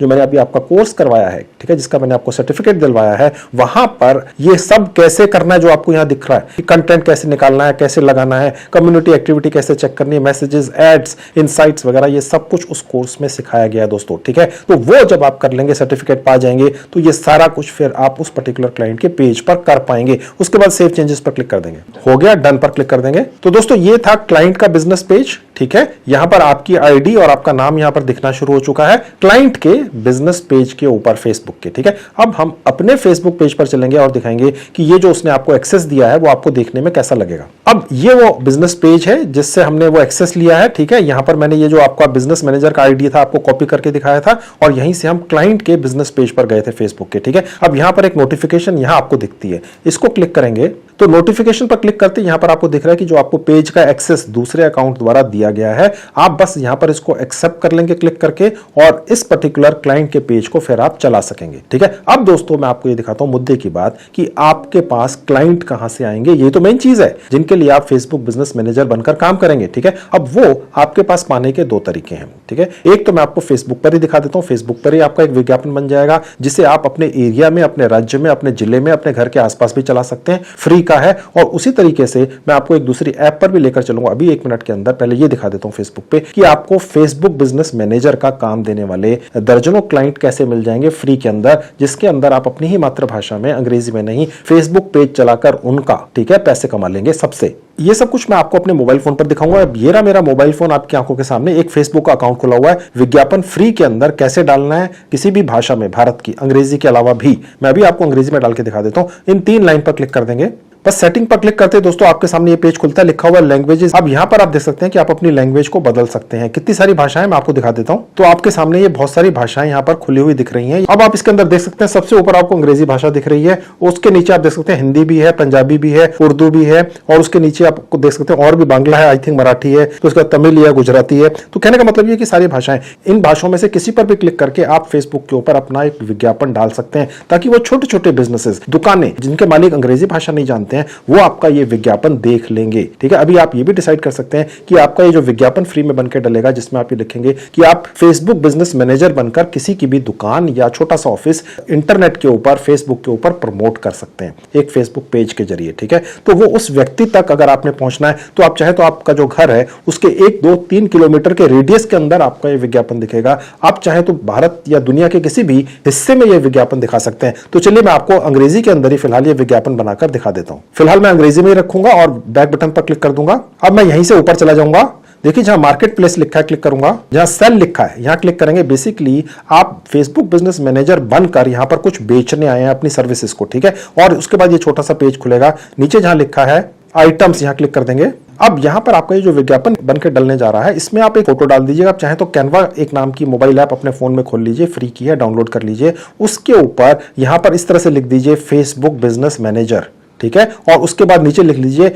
मैंने अभी आपका कोर्स करवाया है, ठीक है, जिसका मैंने आपको सर्टिफिकेट दिलवाया है, वहां पर ये सब कैसे करना है जो आपको यहां दिख रहा है कि कंटेंट कैसे निकालना है, कैसे लगाना है, कम्युनिटी एक्टिविटी कैसे चेक करनी है, मैसेजेस, एड्स, इनसाइट्स वगैरह, ये सब कुछ उस कोर्स में सिखाया गया है दोस्तों। ठीक है, तो वो जब आप कर लेंगे, सर्टिफिकेट पा जाएंगे, तो ये सारा कुछ फिर आप उस पर्टिकुलर क्लाइंट के पेज पर कर पाएंगे। उसके बाद सेव चेंजेस पर क्लिक कर देंगे, हो गया, डन पर क्लिक कर देंगे। तो दोस्तों ये था क्लाइंट का बिजनेस पेज। ठीक है, यहां पर आपकी आईडी और आपका नाम यहां पर दिखना शुरू हो चुका है क्लाइंट के बिजनेस पेज के ऊपर, फेसबुक के। ठीक है, अब हम अपने फेसबुक पेज पर चलेंगे और दिखाएंगे कि ये जो उसने आपको एक्सेस दिया है वो आपको देखने में कैसा लगेगा। अब ये वो बिजनेस पेज है जिससे हमने वो एक्सेस लिया है। ठीक है, यहां पर मैंने ये जो आपका बिजनेस मैनेजर का आईडी था आपको कॉपी करके दिखाया था और यहीं से हम क्लाइंट के बिजनेस पेज पर गए थे फेसबुक के। ठीक है, अब यहां पर एक नोटिफिकेशन यहां आपको दिखती है, इसको क्लिक करेंगे तो नोटिफिकेशन पर क्लिक करते यहां पर आपको दिख रहा है कि जो आपको पेज का एक्सेस दूसरे अकाउंट द्वारा दिया गया है, आप बस यहां पर इसको एक्सेप्ट कर लेंगे क्लिक करके और इस पर्टिकुलर क्लाइंट के पेज को फिर आप चला सकेंगे। ठीक है, अब दोस्तों मैं आपको ये दिखाता हूं मुद्दे की बात कि आपके पास क्लाइंट कहां से आएंगे। ये तो मेन चीज है जिनके लिए आप फेसबुक बिजनेस मैनेजर बनकर काम करेंगे। ठीक है, अब वो आपके पास पाने के दो तरीके हैं। ठीक है, एक तो मैं आपको फेसबुक पर ही दिखा देता हूं। फेसबुक पर ही आपका एक विज्ञापन बन जाएगा जिसे आप अपने एरिया में, अपने राज्य में, अपने जिले में, अपने घर के आसपास भी चला सकते हैं, फ्री का है। और उसी तरीके से मैं आपको एक दूसरी ऐप पर भी लेकर चलूंगा अभी 1 मिनट के अंदर। पहले ये दिखा देता हूं फेसबुक पे कि आपको फेसबुक बिजनेस मैनेजर का काम देने वाले दर्जनों क्लाइंट कैसे मिल जाएंगे फ्री के अंदर, जिसके अंदर आप अपनी ही मातृभाषा में, अंग्रेजी में नहीं, फेसबुक पेज चलाकर उनका, ठीक है, पैसे कमा लेंगे सबसे। ये सब कुछ मैं आपको अपने मोबाइल फोन पर दिखाऊंगा। ये रहा मेरा मोबाइल फोन आपकी आंखों के सामने, एक फेसबुक का अकाउंट खुला हुआ है। विज्ञापन फ्री के अंदर कैसे डालना है किसी भी भाषा में, भारत की, अंग्रेजी के अलावा भी, मैं अभी आपको अंग्रेजी में डाल के दिखा देता हूं। इन 3 लाइन पर क्लिक कर देंगे, बस सेटिंग पर क्लिक करते हैं दोस्तों आपके सामने ये पेज खुलता है, लिखा हुआ लैंग्वेजेस। अब यहां पर आप देख सकते हैं कि आप अपनी लैंग्वेज को बदल सकते हैं। कितनी सारी भाषाएं मैं आपको दिखा देता हूं। तो आपके सामने ये बहुत सारी भाषाएं यहां पर खुली हुई दिख रही हैं। अब आप इसके अंदर देख सकते हैं सबसे ऊपर आपको अंग्रेजी भाषा दिख रही है, उसके नीचे आप देख सकते हैं हिंदी भी है, पंजाबी भी है, उर्दू भी है और उसके नीचे आपको देख सकते हैं और भी बांग्ला है, आई थिंक मराठी है, तो उसका तमिल है, गुजराती है। तो कहने का मतलब ये कि सारी भाषाएं, इन भाषाओं में से किसी पर भी क्लिक करके आप फेसबुक के ऊपर अपना एक विज्ञापन डाल सकते हैं ताकि वो छोटे छोटे बिजनेसेस, दुकानें जिनके मालिक अंग्रेजी भाषा नहीं जानते हैं, वो आपका ये विज्ञापन देख लेंगे। ठीक है, अभी आप ये भी डिसाइड कर सकते हैं कि आपका ये जो विज्ञापन फ्री में बनकर डलेगा, जिसमें आप ये लिखेंगे कि आप फेसबुक बिजनेस मैनेजर बनकर किसी की भी दुकान या छोटा सा ऑफिस इंटरनेट के ऊपर, फेसबुक के ऊपर प्रमोट कर सकते हैं एक फेसबुक पेज के जरिए। ठीक है, तो वो उस व्यक्ति तक अगर आपने पहुंचना है तो आप चाहे तो आपका जो घर है उसके 1, 2, 3 किलोमीटर के रेडियस के अंदर आपका ये विज्ञापन दिखेगा। आप चाहे तो भारत या दुनिया के किसी भी हिस्से में ये विज्ञापन दिखा सकते हैं। तो चलिए मैं आपको अंग्रेजी के अंदर ही फिलहाल ये विज्ञापन बनाकर दिखा देता हूं। फिलहाल मैं अंग्रेजी में रखूंगा और बैक बटन पर क्लिक कर दूंगा। अब मैं यहीं से ऊपर चला जाऊंगा, देखिए जहां मार्केट प्लेस लिखा है क्लिक करूंगा, जहां सेल लिखा है यहां क्लिक करेंगे। बेसिकली आप फेसबुक बिजनेस मैनेजर बनकर यहां पर कुछ बेचने आए हैं अपनी सर्विसेज को। ठीक है, और उसके बाद ये छोटा सा पेज खुलेगा, नीचे जहां लिखा है आइटम्स यहां क्लिक कर देंगे। अब यहां पर आपका ये जो विज्ञापन बनकर डलने जा रहा है इसमें आप एक फोटो डाल दीजिएगा। आप चाहे तो कैनवा एक नाम की मोबाइल ऐप अपने फोन में खोल लीजिए, फ्री की है, डाउनलोड कर लीजिए। उसके ऊपर यहां पर इस तरह से लिख दीजिए फेसबुक बिजनेस मैनेजर। ठीक है, और उसके बाद नीचे लिख लीजिए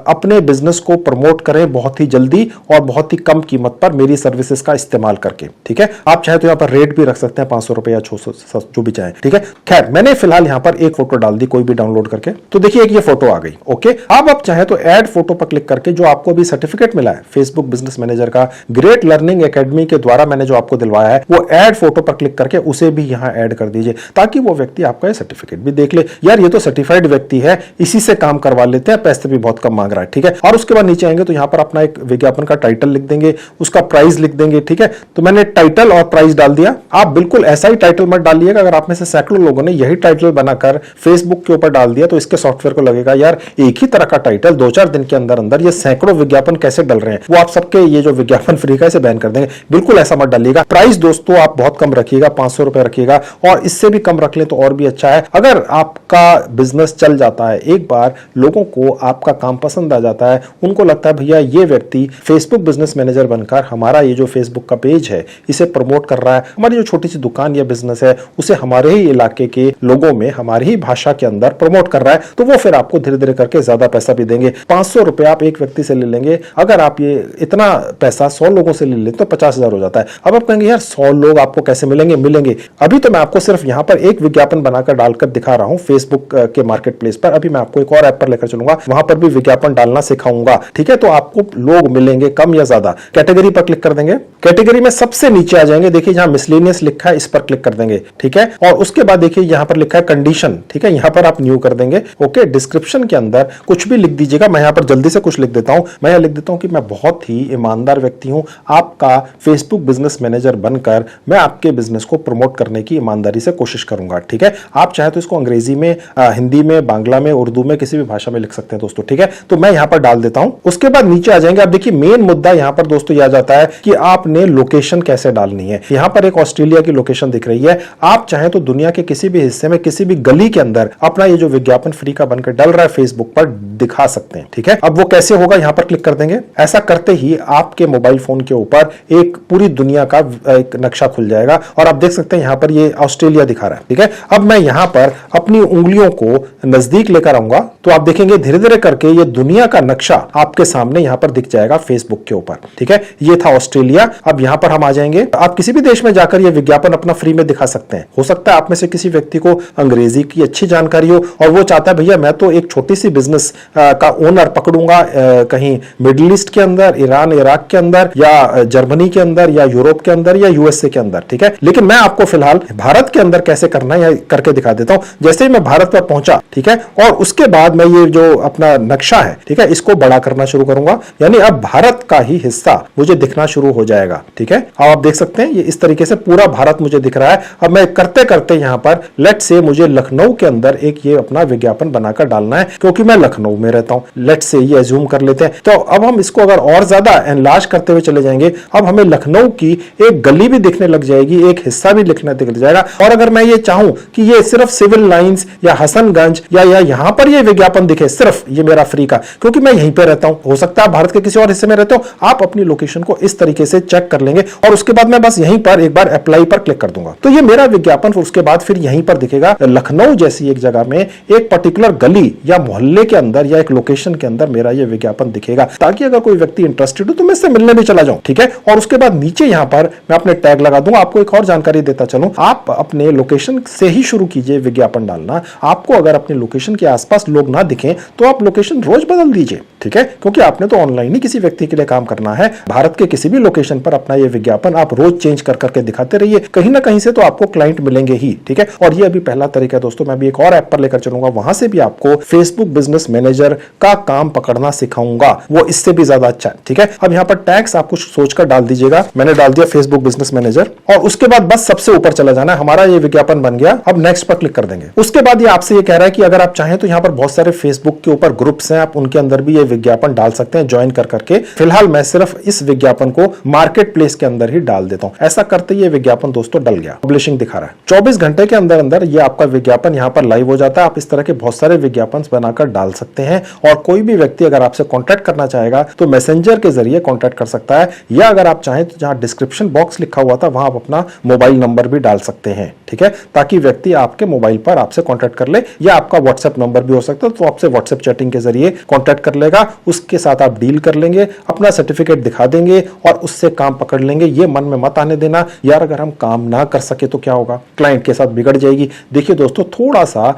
अपने बिजनेस को प्रमोट करें बहुत ही जल्दी और बहुत ही कम कीमत पर मेरी सर्विसेज का इस्तेमाल करके। ठीक है, आप चाहे तो यहाँ पर रेट भी रख सकते हैं 500 रुपए या 600, जो भी चाहे। ठीक है, खैर मैंने फिलहाल यहाँ पर एक फोटो डाल दी कोई भी डाउनलोड करके। तो देखिए एक ये फोटो आ गई। ओके, अब आप चाहे तो ऐड फोटो पर क्लिक करके जो आपको अभी सर्टिफिकेट मिला है फेसबुक बिजनेस मैनेजर का ग्रेट लर्निंग एकेडमी के द्वारा मैंने जो आपको दिलवाया है, वो ऐड फोटो पर क्लिक करके उसे भी यहाँ ऐड कर दीजिए ताकि वो व्यक्ति आपका ये सर्टिफिकेट भी देख ले। यार ये तो सर्टिफाइड व्यक्ति है, इसी से काम करवा लेते हैं, पैसे भी बहुत कम मांग रहा है, ठीक है। और उसके बाद नीचे आएंगे तो यहां पर अपना एक विज्ञापन का टाइटल लिख देंगे, उसका प्राइस लिख देंगे, ठीक है। तो मैंने टाइटल और प्राइस डाल दिया। आप बिल्कुल ऐसा ही टाइटल मत डालिएगा। अगर आप में से सैकड़ों लोगों ने यही टाइटल बनाकर फेसबुक के ऊपर डाल दिया तो इसके सॉफ्टवेयर को लगेगा यार एक ही तरह का टाइटल 2-4 दिन के अंदर अंदर ये सैकड़ों विज्ञापन कैसे डल रहे हैं, वो आप सबके ये जो विज्ञापन फ्री का इसे बैन कर देंगे। बिल्कुल ऐसा मत डालिएगा। प्राइस दोस्तों आप बहुत कम रखिएगा, 500 रुपए रखिएगा, और इससे भी कम रख ले तो और भी अच्छा है। अगर आपका बिजनेस चल जाता है, एक बार लोगों को आपका काम पसंद आ जाता है, उनको लगता है भैया ये व्यक्ति फेसबुक बिजनेस मैनेजर बनकर हमारा ये जो फेसबुक का पेज है इसे प्रमोट कर रहा है, हमारी जो छोटी सी दुकान या बिजनेस है उसे हमारे ही इलाके के लोगों में हमारी ही भाषा के अंदर प्रमोट कर रहा है, तो वो फिर आपको धीरे धीरे करके ज्यादा पैसा भी देंगे। 500 रुपए आप एक व्यक्ति से ले लेंगे, अगर आप ये इतना पैसा 100 लोगों से ले लें तो 50,000 हो जाता है। अब आप कहेंगे यार 100 लोग आपको कैसे मिलेंगे। अभी तो मैं आपको सिर्फ यहां पर एक विज्ञापन बनाकर डालकर दिखा रहा हूं फेसबुक के मार्केट प्लेस पर। अभी मैं आपको एक और ऐप पर लेकर चलूंगा, वहां पर भी विज्ञापन डालना सिखाऊंगा, ठीक है। तो आपको लोग मिलेंगे कम या ज्यादा। कैटेगरी पर क्लिक कर देंगे, कैटेगरी में सबसे नीचे आ जाएंगे, देखिए जहां मिसलेनियस लिखा है इस पर क्लिक कर देंगे, ठीक है। और उसके बाद देखिए यहां पर लिखा है कंडीशन, ठीक है, यहां पर आप न्यू कर देंगे। ओके, डिस्क्रिप्शन के अंदर कुछ भी लिख दीजिएगा। मैं यहां पर जल्दी से कुछ लिख देता हूं। मैं यहां लिख देता हूं कि मैं बहुत ही ईमानदार व्यक्ति हूं, आपका फेसबुक बिजनेस मैनेजर बनकर मैं आपके बिजनेस को प्रमोट करने की ईमानदारी से कोशिश करूंगा, ठीक है। आप चाहे तो इसको अंग्रेजी में, हिंदी में, बांग्ला में, उर्दू में, किसी भी भाषा में लिख सकते हैं दोस्तों, ठीक है। तो मैं यहां पर डाल देता हूं। उसके बाद नीचे आ जाएंगे। अब देखिए मेन मुद्दा यहां पर दोस्तों यह आ जाता है कि आपने लोकेशन कैसे डालनी है। यहां पर एक ऑस्ट्रेलिया की लोकेशन दिख रही है। आप चाहें तो दुनिया के किसी भी हिस्से में, किसी भी गली के अंदर अपना ये जो विज्ञापन फ्री का बनकर डल रहा है फेसबुक पर दिखा सकते हैं, ठीक है। अब वो कैसे होगा, यहां पर क्लिक कर देंगे। ऐसा करते ही आपके मोबाइल फोन के ऊपर एक पूरी दुनिया का एक नक्शा खुल जाएगा और आप देख सकते हैं यहां पर ये ऑस्ट्रेलिया दिखा रहा है, ठीक है। अब मैं यहां पर अपनी उंगलियों को नजदीक लेकर आऊंगा तो आप देखेंगे धीरे धीरे करके ये दुनिया का नक्शा आपके सामने यहां पर दिख जाएगा फेसबुक के ऊपर, ठीक है। ये था ऑस्ट्रेलिया। अब यहां पर हम आ जाएंगे। आप किसी भी देश में जाकर ये विज्ञापन अपना फ्री में दिखा सकते हैं। हो सकता है आप में से किसी व्यक्ति को अंग्रेजी की अच्छी जानकारी हो और वो चाहता है भैया मैं तो एक छोटी सी बिजनेस का ओनर पकड़ूंगा कहीं मिडिल ईस्ट के अंदर, ईरान इराक के अंदर, या जर्मनी के अंदर, या यूरोप के अंदर, या यूएसए के अंदर, ठीक है। लेकिन मैं आपको फिलहाल भारत के अंदर कैसे करना है करके दिखा देता हूं। जैसे ही मैं भारत पर पहुंचा, ठीक है, और उसके बाद मैं ये जो अपना नक्शा है, ठीक है, इसको बड़ा करना शुरू करूंगा, यानी अब भारत का ही हिस्सा मुझे दिखना शुरू हो जाएगा, ठीक है। अब आप देख सकते हैं ये इस तरीके से पूरा भारत मुझे दिख रहा है। अब मैं करते करते यहां पर लेट से मुझे लखनऊ के अंदर एक ये अपना विज्ञापन बनाकर डालना है, क्योंकि मैं लखनऊ में रहता हूं। लेट से ये अज्यूम कर लेते हैं। तो अब हम इसको अगर और ज्यादा एनलार्ज करते हुए चले जाएंगे, अब हमें लखनऊ की एक गली भी दिखने लग जाएगी, एक हिस्सा भी दिखने लग जाएगा। और अगर मैं ये चाहूं कि ये सिर्फ सिविल लाइंस या हसनगंज या यहां पर ये विज्ञापन दिखे, सिर्फ ये मेरा फ्री का, क्योंकि मैं यहीं पे रहता हूं, हो सकता है भारत के किसी और हिस्से में रहते हो, आप अपनी लोकेशन को इस तरीके से चेक कर लेंगे और उसके बाद मैं बस यहीं पर एक बार अप्लाई पर क्लिक कर दूंगा तो ये मेरा विज्ञापन उसके बाद फिर यहीं पर दिखेगा। लखनऊ जैसी एक जगह में एक पर्टिकुलर गली या मोहल्ले के अंदर या एक लोकेशन के अंदर मेरा ये विज्ञापन दिखेगा, ताकि अगर कोई व्यक्ति इंटरेस्टेड हो तो मैं इससे मिलने भी चला जाऊं, ठीक है। और उसके बाद नीचे यहां पर मैं अपने टैग लगा दूंगा। आपको एक और जानकारी देता चलूं, आप अपने लोकेशन से ही शुरू कीजिए विज्ञापन डालना। आपको अगर अपने लोकेशन के आसपास लोग ना दिखें तो आप लोकेशन रोज बदल दीजिए, ठीक है, क्योंकि आपने तो ऑनलाइन ही किसी व्यक्ति के लिए काम करना है। भारत के किसी भी लोकेशन पर अपना ये विज्ञापन आप रोज चेंज कर करके दिखाते रहिए, कहीं ना कहीं से तो आपको क्लाइंट मिलेंगे ही, ठीक है। और ये अभी पहला तरीका है दोस्तों, मैं भी एक और ऐप पर लेकर चलूंगा, वहां से भी आपको फेसबुक बिजनेस मैनेजर का काम पकड़ना सिखाऊंगा, वो इससे भी ज्यादा अच्छा है, ठीक है। अब यहां पर टैग्स आपको सोचकर डाल दीजिएगा। मैंने डाल दिया फेसबुक बिजनेस मैनेजर और उसके बाद बस सबसे ऊपर चला जाना है। हमारा ये विज्ञापन बन गया। अब नेक्स्ट पर क्लिक कर देंगे। उसके बाद ये आपसे ये कह रहा है कि अगर आप चाहें तो यहां पर बहुत सारे फेसबुक के ऊपर ग्रुप्स हैं, आप उनके अंदर भी ये विज्ञापन डाल सकते हैं ज्वाइन कर करके। फिलहाल मैं सिर्फ इस विज्ञापन को मार्केट प्लेस के अंदर ही डाल देता हूं। ऐसा करते ये विज्ञापन दोस्तों डल गया, पब्लिशिंग दिखा रहा है। 24 घंटे के अंदर अंदर ये आपका विज्ञापन यहां पर लाइव हो जाता है। आप इस तरह के बहुत सारे विज्ञापन बनाकर डाल सकते हैं और कोई भी व्यक्ति अगर आपसे कॉन्टैक्ट करना चाहेगा तो मैसेंजर के जरिए कॉन्टैक्ट कर सकता है, या अगर आप चाहें तो जहां डिस्क्रिप्शन बॉक्स लिखा हुआ था वहां आप अपना मोबाइल नंबर भी डाल सकते हैं, ठीक है, ताकि व्यक्ति आपके मोबाइल पर आपसे कॉन्टैक्ट कर ले, या आपका व्हाट्सएप नंबर भी हो सकता है तो आपसे व्हाट्सएप चैटिंग के जरिए कॉन्टैक्ट कर लेगा। उसके साथ आप डील कर लेंगे, अपना सर्टिफिकेट दिखा देंगे और उससे काम पकड़ लेंगे। ये मन में मत आने देना यार अगर हम काम ना कर सके तो क्या होगा, क्लाइंट के साथ बिगड़ जाएगी। देखिए दोस्तों थोड़ा सा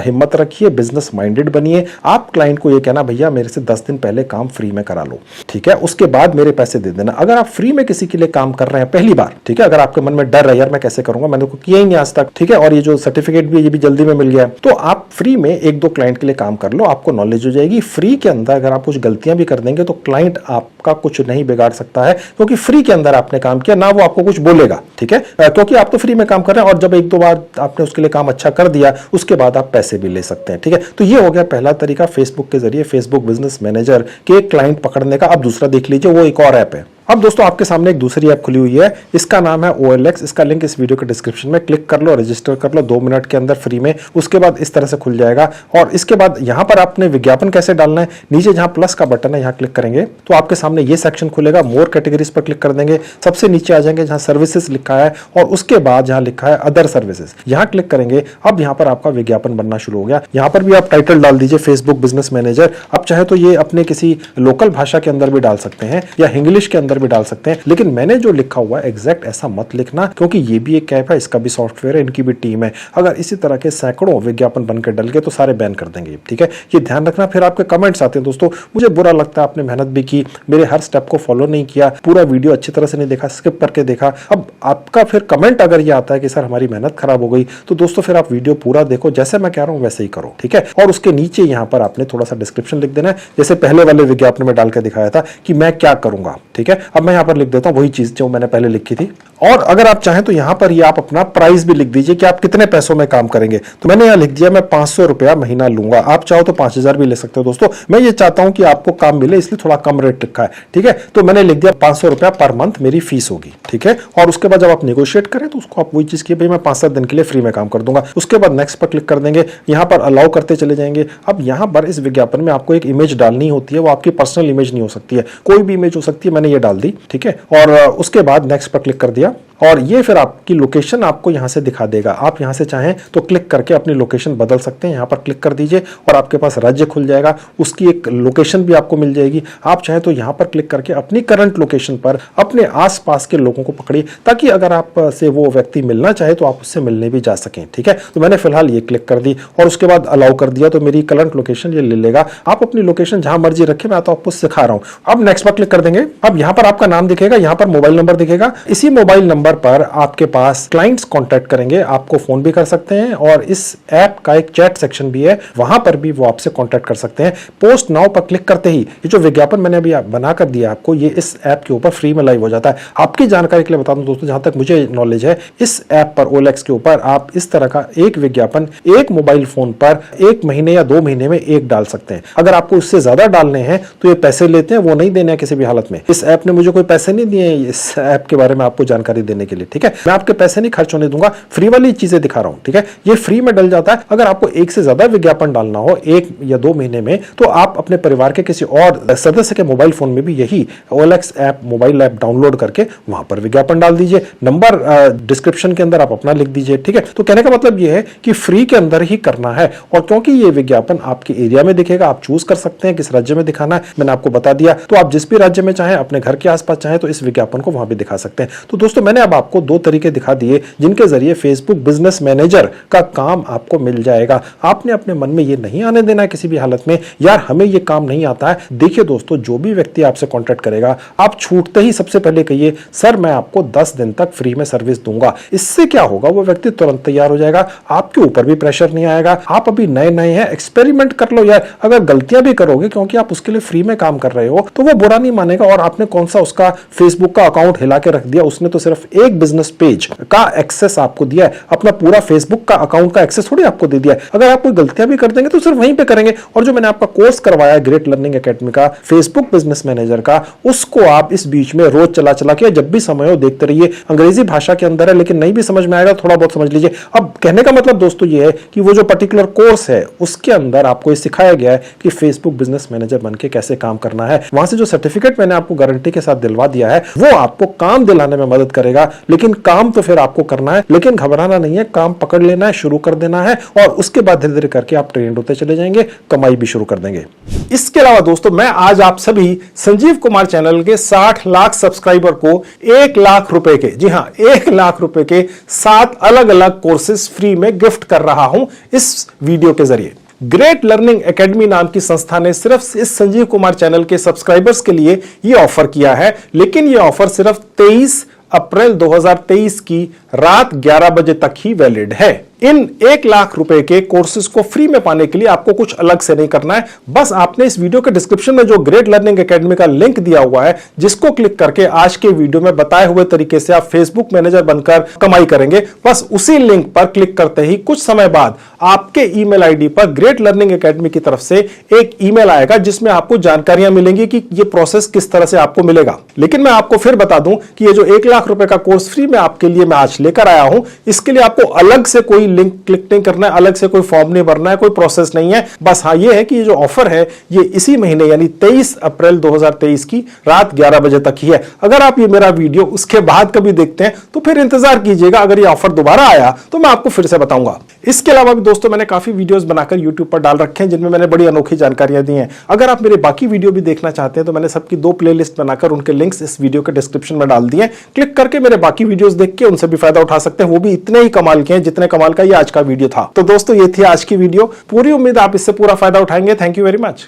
हिम्मत रखिए, बिजनेस माइंडेड बनिए। आप क्लाइंट को ये कहना भैया मेरे से 10 दिन पहले काम फ्री में करा लो, ठीक है, उसके बाद मेरे पैसे दे देना। अगर आप फ्री में किसी के लिए काम कर रहे हैं पहली बार, ठीक है, अगर आपके मन में डर है यार मैं कैसे करूंगा, मैंने को किया ही नहीं आज तक, ठीक है, और ये जो सर्टिफिकेट भी, ये भी जल्दी में मिल गया। तो आप फ्री में एक दो क्लाइंट के लिए काम कर लो, आपको नॉलेज हो जाएगी। फ्री के अंदर अगर आप कुछ गलतियां भी कर देंगे तो क्लाइंट आपका कुछ नहीं बिगाड़ सकता है, क्योंकि फ्री के अंदर आपने काम किया, ना वो आपको कुछ बोलेगा, ठीक है, क्योंकि आप तो फ्री में काम कर रहे हैं, और जब एक दो बार आपने उसके लिए काम अच्छा कर दिया, उसके बाद आप पैसे भी ले सकते हैं, ठीक है। तो ये हो गया पहला तरीका, फेसबुक के जरिए फेसबुक बिजनेस मैनेजर के क्लाइंट पकड़ने का। अब दूसरा देख लीजिए, वो एक और ऐप है। अब दोस्तों आपके सामने एक दूसरी ऐप खुली हुई है, इसका नाम है OLX। इसका लिंक इस वीडियो के डिस्क्रिप्शन में, क्लिक कर लो, रजिस्टर कर लो 2 मिनट के अंदर फ्री में। उसके बाद इस तरह से खुल जाएगा, और इसके बाद यहां पर आपने विज्ञापन कैसे डालना है, नीचे जहां प्लस का बटन है यहां क्लिक करेंगे तो आपके सामने ये सेक्शन खुलेगा। मोर कैटेगरीज पर क्लिक कर देंगे, सबसे नीचे आ जाएंगे जहां सर्विसेज लिखा है, और उसके बाद जहां लिखा है अदर सर्विसेज, यहां क्लिक करेंगे। अब यहां पर आपका विज्ञापन बनना शुरू हो गया। यहां पर भी आप टाइटल डाल दीजिए फेसबुक बिजनेस मैनेजर। आप चाहे तो ये अपने किसी लोकल भाषा के अंदर भी डाल सकते हैं या इंग्लिश के अंदर भी डाल सकते हैं, लेकिन मैंने जो लिखा हुआ है एग्जैक्ट ऐसा मत लिखना, क्योंकि ये भी एक ऐप है, इसका भी सॉफ्टवेयर है, इनकी भी टीम है। अगर इसी तरह के सैकड़ों विज्ञापन बनकर डल गए तो सारे बैन कर देंगे, ठीक है, ये ध्यान रखना। फिर आपके कमेंट्स आते हैं दोस्तों, मुझे बुरा लगता है, आपने मेहनत भी की, मेरे हर स्टेप को फॉलो नहीं किया, पूरा वीडियो अच्छी तरह से नहीं देखा, स्किप करके देखा। अब आपका फिर कमेंट अगर ये आता है कि सर हमारी मेहनत खराब हो गई, तो दोस्तों फिर आप वीडियो पूरा देखो, जैसे मैं कह रहा हूं वैसे ही करो, ठीक है। और उसके नीचे यहां पर आपने थोड़ा सा डिस्क्रिप्शन लिख देना है, जैसे पहले वाले विज्ञापन में डाल के दिखाया था कि मैं क्या करूंगा, ठीक है। अब मैं यहां पर लिख देता हूं वही चीज जो मैंने पहले लिखी थी। और अगर आप चाहें तो यहां पर ये आप अपना प्राइस भी लिख दीजिए कि आप कितने पैसों में काम करेंगे। तो मैंने यहां लिख दिया मैं 500 रुपया महीना लूंगा, आप चाहो तो 5000 भी ले सकते हो दोस्तों। मैं ये चाहता हूं कि आपको काम मिले, इसलिए थोड़ा कम रेट रखा है, ठीक है। तो मैंने लिख दिया 500 रुपया पर मंथ मेरी फीस होगी, ठीक है। और उसके बाद जब आप नेगोशिएट करें तो उसको आप वही चीज की, भाई मैं 5-7 दिन के लिए फ्री में काम कर दूंगा। उसके बाद नेक्स्ट पर क्लिक कर देंगे, यहां पर अलाउ करते चले जाएंगे। अब यहां पर इस विज्ञापन में आपको एक इमेज डालनी होती है, वो आपकी पर्सनल इमेज नहीं हो सकती है, कोई भी इमेज हो सकती है, मैंने ये डाल दी, ठीक है। और उसके बाद नेक्स्ट पर क्लिक कर दिया, और ये फिर आपकी लोकेशन आपको यहां से दिखा देगा। आप यहां से चाहें तो क्लिक करके अपनी लोकेशन बदल सकते हैं, यहां पर क्लिक कर दीजिए और आपके पास राज्य खुल जाएगा, उसकी एक लोकेशन भी आपको मिल जाएगी। आप चाहें तो यहां पर क्लिक करके अपनी करंट लोकेशन पर अपने आसपास के लोगों को पकड़िए, ताकि अगर आप से वो व्यक्ति मिलना चाहे तो आप उससे मिलने भी जा सकें, ठीक है। तो मैंने फिलहाल ये क्लिक कर दी और उसके बाद अलाउ कर दिया, तो मेरी करंट लोकेशन ये ले लेगा। आप अपनी लोकेशन जहां मर्जी रखें, मैं तो आपको सिखा रहा हूं। अब नेक्स्ट पर क्लिक कर देंगे। अब यहां पर आपका नाम दिखेगा, यहां पर मोबाइल नंबर दिखेगा। इसी मोबाइल नंबर पर आपके पास क्लाइंट्स कांटेक्ट करेंगे, आपको फोन भी कर सकते हैं, और इस ऐप का एक चैट सेक्शन भी है, वहां पर भी वो आपसे कांटेक्ट कर सकते हैं। पोस्ट नाउ पर क्लिक करते ही ये जो विज्ञापन मैंने अभी बनाकर दिया आपको, ये इस ऐप के ऊपर फ्री में लाइव हो जाता है। आपकी जानकारी के लिए बता दूं दोस्तों, जहां तक मुझे नॉलेज है, इस ऐप पर OLX के ऊपर आप इस तरह का एक विज्ञापन एक मोबाइल फोन पर 1 महीने या 2 महीने में एक डाल सकते हैं। अगर आपको उससे ज्यादा डालने हैं तो ये पैसे लेते हैं, वो नहीं देने हैं किसी भी हालत में। इस ऐप ने मुझे कोई पैसे नहीं दिए इस ऐप के बारे में आपको जानकारी देने के लिए, ठीक है। मैं आपके पैसे नहीं खर्च होने दूंगा, फ्री वाली चीजें दिखा रहा हूं, ठीक है। ये फ्री में डल जाता है। अगर आपको एक से ज्यादा विज्ञापन डालना हो 1 या 2 महीने में, तो आप अपने परिवार के किसी और सदस्य के मोबाइल फोन में भी यही OLX app mobile app download करके वहां पर विज्ञापन डाल दीजिए। नंबर डिस्क्रिप्शन के अंदर आप अपना लिख दीजिए, ठीक है। तो कहने का मतलब यह है कि फ्री के अंदर ही करना है, और क्योंकि ये विज्ञापन आपके एरिया में दिखेगा, आप चूज कर सकते हैं किस राज्य में दिखाना है, मैंने आपको बता दिया। तो आप जिस भी राज्य में चाहें, अपने घर के आसपास चाहें, तो इस विज्ञापन को वहां भी दिखा सकते हैं। तो दोस्तों मैंने अब आपको 2 तरीके दिखा दिए जिनके जरिए फेसबुक बिजनेस मैनेजर का काम आपको मिल जाएगा। आपने अपने मन में ये नहीं आने देना है किसी भी हालत में, यार हमें ये काम नहीं आता है। देखिए दोस्तों, जो भी व्यक्ति आपसे कांटेक्ट करेगा, आप छूटते ही सबसे पहले कहिए सर मैं आपको 10 दिन तक फ्री में सर्विस दूंगा। इससे क्या होगा, वो व्यक्ति तुरंत तैयार हो जाएगा, आपके ऊपर भी प्रेशर नहीं आएगा। आप अभी नए नए हैं, एक्सपेरिमेंट कर लो यार। अगर गलतियां भी करोगे क्योंकि आप उसके लिए फ्री में काम कर रहे हो, तो वो बुरा नहीं मानेगा। और आपने कौन सा उसका फेसबुक का अकाउंट हिला के रख दिया, उसने तो सिर्फ एक बिजनेस पेज का एक्सेस आपको दिया है, अपना पूरा फेसबुक का अकाउंट का एक्सेस थोड़ी आपको दे दिया है। अगर आप कोई गलतियां भी कर देंगे तो सिर्फ वहीं पे करेंगे। और जो मैंने आपका कोर्स करवाया ग्रेट लर्निंग एकेडमी का फेसबुक बिजनेस मैनेजर का, उसको आप इस बीच में रोज चला चला के जब भी समय हो देखते रहिए। अंग्रेजी भाषा के अंदर है, लेकिन नहीं भी समझ में आएगा थोड़ा बहुत समझ लीजिए। अब कहने का मतलब दोस्तों ये है कि वो जो पर्टिकुलर कोर्स है उसके अंदर आपको ये सिखाया गया है कि फेसबुक बिजनेस मैनेजर बनके कैसे काम करना है। वहां से जो सर्टिफिकेट मैंने आपको गारंटी के साथ दिलवा दिया है, वो आपको काम दिलाने में मदद करेगा। लेकिन काम तो फिर आपको करना है, लेकिन घबराना नहीं है, काम पकड़ लेना है, शुरू कर देना है, और उसके बाद धीरे धीरे करके आप ट्रेंड होते चले जाएंगे, कमाई भी शुरू कर देंगे। इसके अलावा दोस्तों, मैं आज आप सभी संजीव कुमार चैनल के 60 लाख सब्सक्राइबर को 1 लाख रुपए के, जी हां 1 लाख रुपए के 7 अलग अलग कोर्सेज फ्री में गिफ्ट कर रहा हूं इस वीडियो के जरिए। ग्रेट लर्निंग एकेडमी नाम की संस्था ने सिर्फ इस संजीव कुमार चैनल के सब्सक्राइबर्स के लिए यह ऑफर किया है, लेकिन यह ऑफर सिर्फ 23 अप्रैल 2023 की रात 11 बजे तक ही वैलिड है। इन 1 लाख रुपए के कोर्सेज को फ्री में पाने के लिए आपको कुछ अलग से नहीं करना है, बस आपने इस वीडियो के डिस्क्रिप्शन में जो ग्रेट लर्निंग एकेडमी का लिंक दिया हुआ है, जिसको क्लिक करके आज के वीडियो में बताए हुए तरीके से आप फेसबुक मैनेजर बनकर कमाई करेंगे, बस उसी लिंक पर क्लिक करते ही कुछ समय बाद आपके ईमेल आईडी पर ग्रेट लर्निंग एकेडमी की तरफ से एक ईमेल आएगा जिसमें आपको जानकारियां मिलेंगी कि यह प्रोसेस किस तरह से आपको मिलेगा। लेकिन मैं आपको फिर बता दूं कि ये जो 1 लाख रुपए का कोर्स फ्री में आपके लिए मैं आज लेकर आया हूं, इसके लिए आपको अलग से कोई लिंक क्लिक नहीं करना है, अलग से कोई फॉर्म नहीं भरना है, कोई प्रोसेस नहीं है। बस हाँ, ये है कि ये जो ऑफर है ये इसी महीने यानी 23 अप्रैल 2023 की रात 11 बजे तक ही है। अगर आप ये मेरा वीडियो उसके बाद कभी देखते हैं तो फिर इंतजार कीजिएगा, अगर ये ऑफर दोबारा आया तो मैं आपको फिर से बताऊंगा। इसके अलावा भी दोस्तों मैंने काफी वीडियोस बनाकर YouTube पर डाल रखे हैं जिनमें मैंने बड़ी अनोखी जानकारियां दी हैं। अगर आप मेरे बाकी वीडियो भी देखना चाहते हैं तो मैंने सबकी 2 प्लेलिस्ट बनाकर उनके लिंक्स इस वीडियो के डिस्क्रिप्शन में डाल दिए। क्लिक करके मेरे बाकी वीडियोस देख के उनसे भी फायदा उठा सकते हैं, वो भी इतने ही कमाल के हैं जितने कमाल का ये आज का वीडियो था। तो दोस्तों ये थी आज की वीडियो, पूरी उम्मीद आप इससे पूरा फायदा उठाएंगे। Thank you very much.